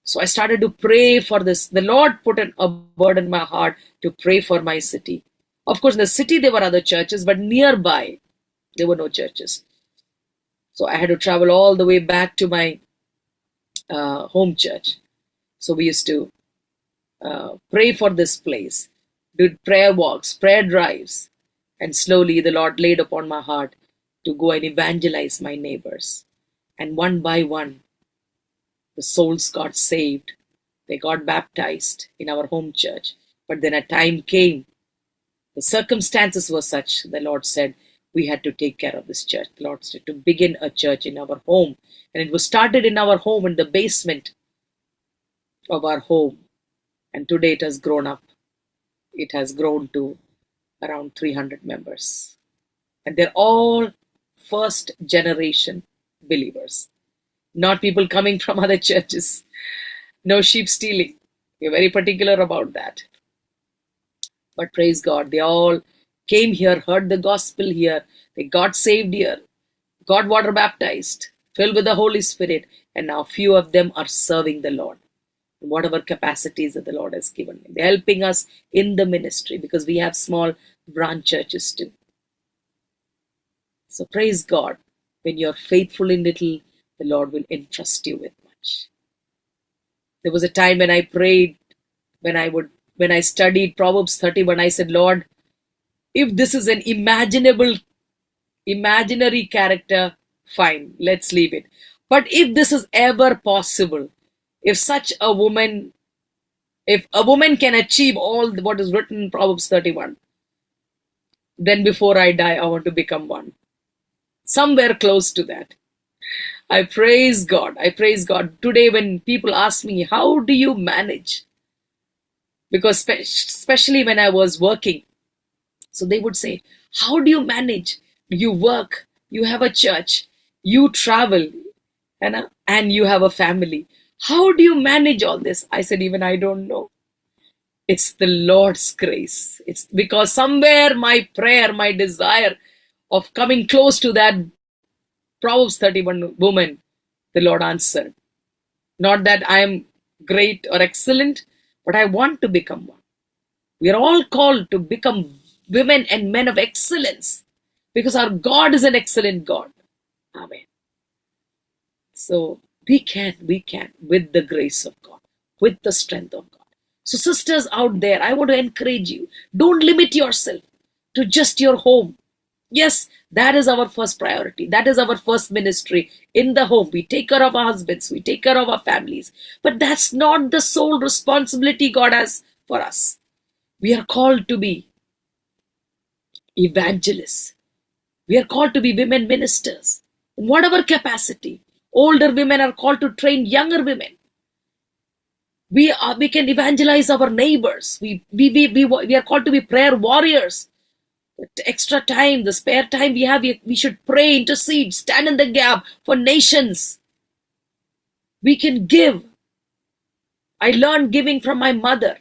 So I started to pray for this. The Lord put a burden in my heart to pray for my city. Of course, in the city there were other churches, but nearby there were no churches. So I had to travel all the way back to my home church. So we used to pray for this place, did prayer walks, prayer drives, and slowly the Lord laid upon my heart to go and evangelize my neighbors. And one by one, the souls got saved. They got baptized in our home church. But then a time came, the circumstances were such, the Lord said, we had to take care of this church. The Lord said to begin a church in our home. And it was started in our home, in the basement of our home. And today it has grown up. It has grown to around 300 members. And they're all first generation believers. Not people coming from other churches. No sheep stealing. We're very particular about that. But praise God, they all came here, heard the gospel here. They got saved here, got water baptized, filled with the Holy Spirit. And now few of them are serving the Lord in whatever capacities that the Lord has given them. They're helping us in the ministry, because we have small branch churches too. So praise God. When you're faithful in little, the Lord will entrust you with much. There was a time when I prayed, when I studied Proverbs 31, I said, Lord, if this is an imaginary character, fine, let's leave it. But if this is ever possible, if a woman can achieve all what is written in Proverbs 31, then before I die, I want to become one. Somewhere close to that. I praise God. Today, when people ask me, how do you manage? Because especially when I was working, so they would say, how do you manage? You work, you have a church, you travel, and you have a family. How do you manage all this? I said, even I don't know. It's the Lord's grace. It's because somewhere my prayer, my desire of coming close to that Proverbs 31 woman, the Lord answered. Not that I am great or excellent, but I want to become one. We are all called to become women and men of excellence, because our God is an excellent God. Amen. So we can, with the grace of God, with the strength of God. So sisters out there, I want to encourage you. Don't limit yourself to just your home. Yes, that is our first priority. That is our first ministry in the home. We take care of our husbands. We take care of our families. But that's not the sole responsibility God has for us. We are called to be evangelists. We are called to be women ministers in whatever capacity. Older women are called to train younger women. We can evangelize our neighbors. We are called to be prayer warriors. The extra time, the spare time we have, we should pray, intercede, stand in the gap for nations. We can give. I learned giving from my mother,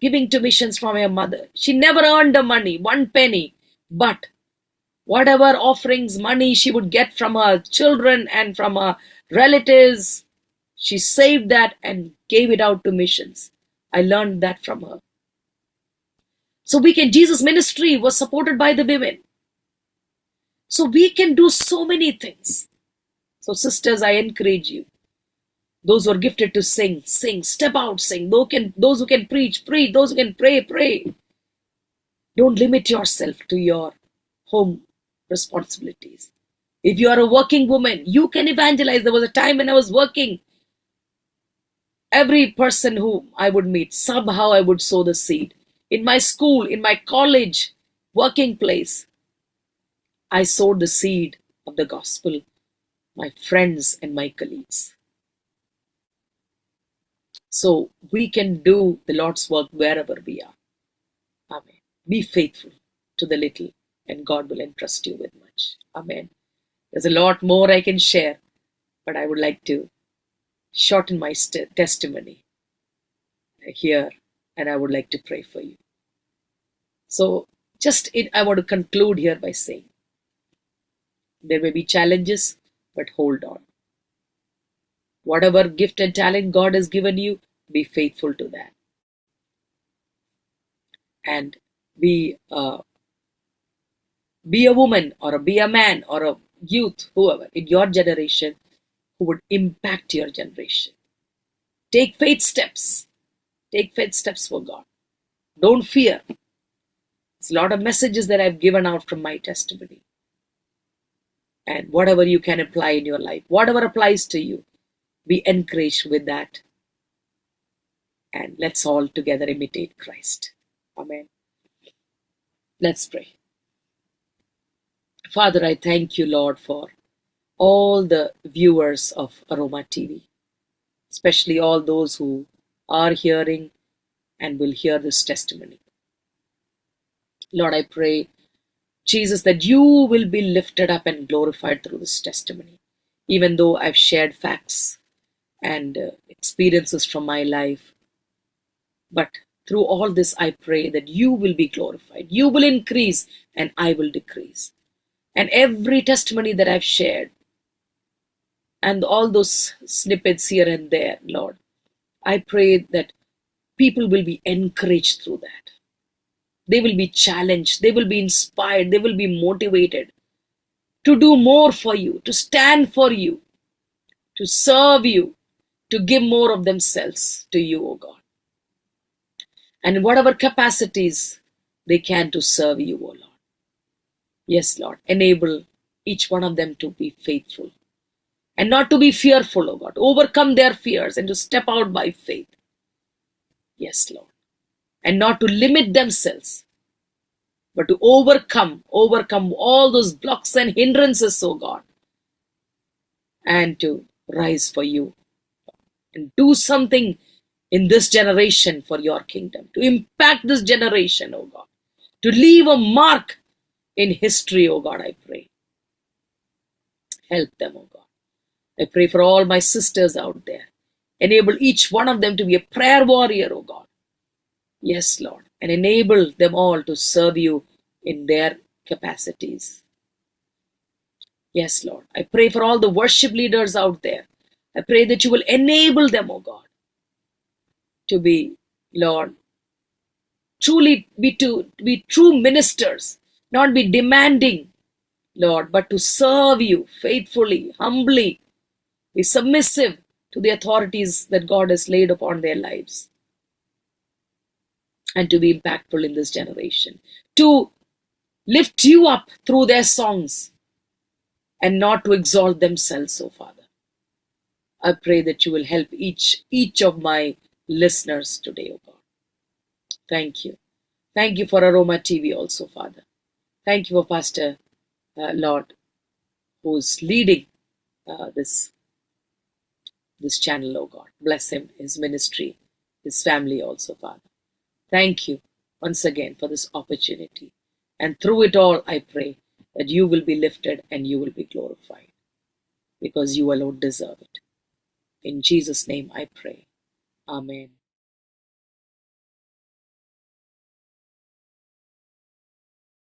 giving to missions from my mother. She never earned the money, one penny, but whatever offerings, money she would get from her children and from her relatives, she saved that and gave it out to missions. I learned that from her. So Jesus' ministry was supported by the women. So we can do so many things. So sisters, I encourage you. Those who are gifted to sing, sing, step out, sing. Those who can preach, preach. Those who can pray, pray. Don't limit yourself to your home responsibilities. If you are a working woman, you can evangelize. There was a time when I was working. Every person whom I would meet, somehow I would sow the seed. In my school, in my college, working place, I sowed the seed of the gospel, my friends and my colleagues. So we can do the Lord's work wherever we are. Amen. Be faithful to the little, and God will entrust you with much. Amen. There's a lot more I can share, but I would like to shorten my testimony here, and I would like to pray for you. So I want to conclude here by saying, there may be challenges, but hold on. Whatever gift and talent God has given you, be faithful to that. And be a woman or be a man or a youth, whoever, in your generation who would impact your generation. Take faith steps. Take faith steps for God. Don't fear. There's a lot of messages that I've given out from my testimony. And whatever you can apply in your life, whatever applies to you, be encouraged with that. And let's all together imitate Christ. Amen. Let's pray. Father, I thank you, Lord, for all the viewers of Aroma TV, especially all those who are hearing and will hear this testimony. Lord, I pray, Jesus, that you will be lifted up and glorified through this testimony. Even though I've shared facts and experiences from my life, but through all this, I pray that you will be glorified. You will increase and I will decrease. And every testimony that I've shared and all those snippets here and there, Lord, I pray that people will be encouraged through that. They will be challenged. They will be inspired. They will be motivated to do more for you, to stand for you, to serve you, to give more of themselves to you, O God. And in whatever capacities they can to serve you, O Lord. Yes, Lord, enable each one of them to be faithful and not to be fearful, O God. Overcome their fears and to step out by faith. Yes, Lord. And not to limit themselves, but to overcome all those blocks and hindrances, O God, and to rise for you and do something in this generation for your kingdom, to impact this generation, O God, to leave a mark in history, O God, I pray. Help them, O God. I pray for all my sisters out there. Enable each one of them to be a prayer warrior, O God. Yes, Lord, and enable them all to serve you in their capacities. Yes, Lord, I pray for all the worship leaders out there. I pray that you will enable them, O God, to be, Lord, truly be true ministers, not be demanding, Lord, but to serve you faithfully, humbly, be submissive to the authorities that God has laid upon their lives, and to be impactful in this generation, to lift you up through their songs and not to exalt themselves, oh Father. I pray that you will help each of my listeners today, oh God. Thank you. Thank you for Aroma TV also, Father. Thank you for Pastor Lord, who's leading this channel, oh God. Bless him, his ministry, his family also, Father. Thank you once again for this opportunity. And through it all, I pray that you will be lifted and you will be glorified because you alone deserve it. In Jesus' name I pray. Amen.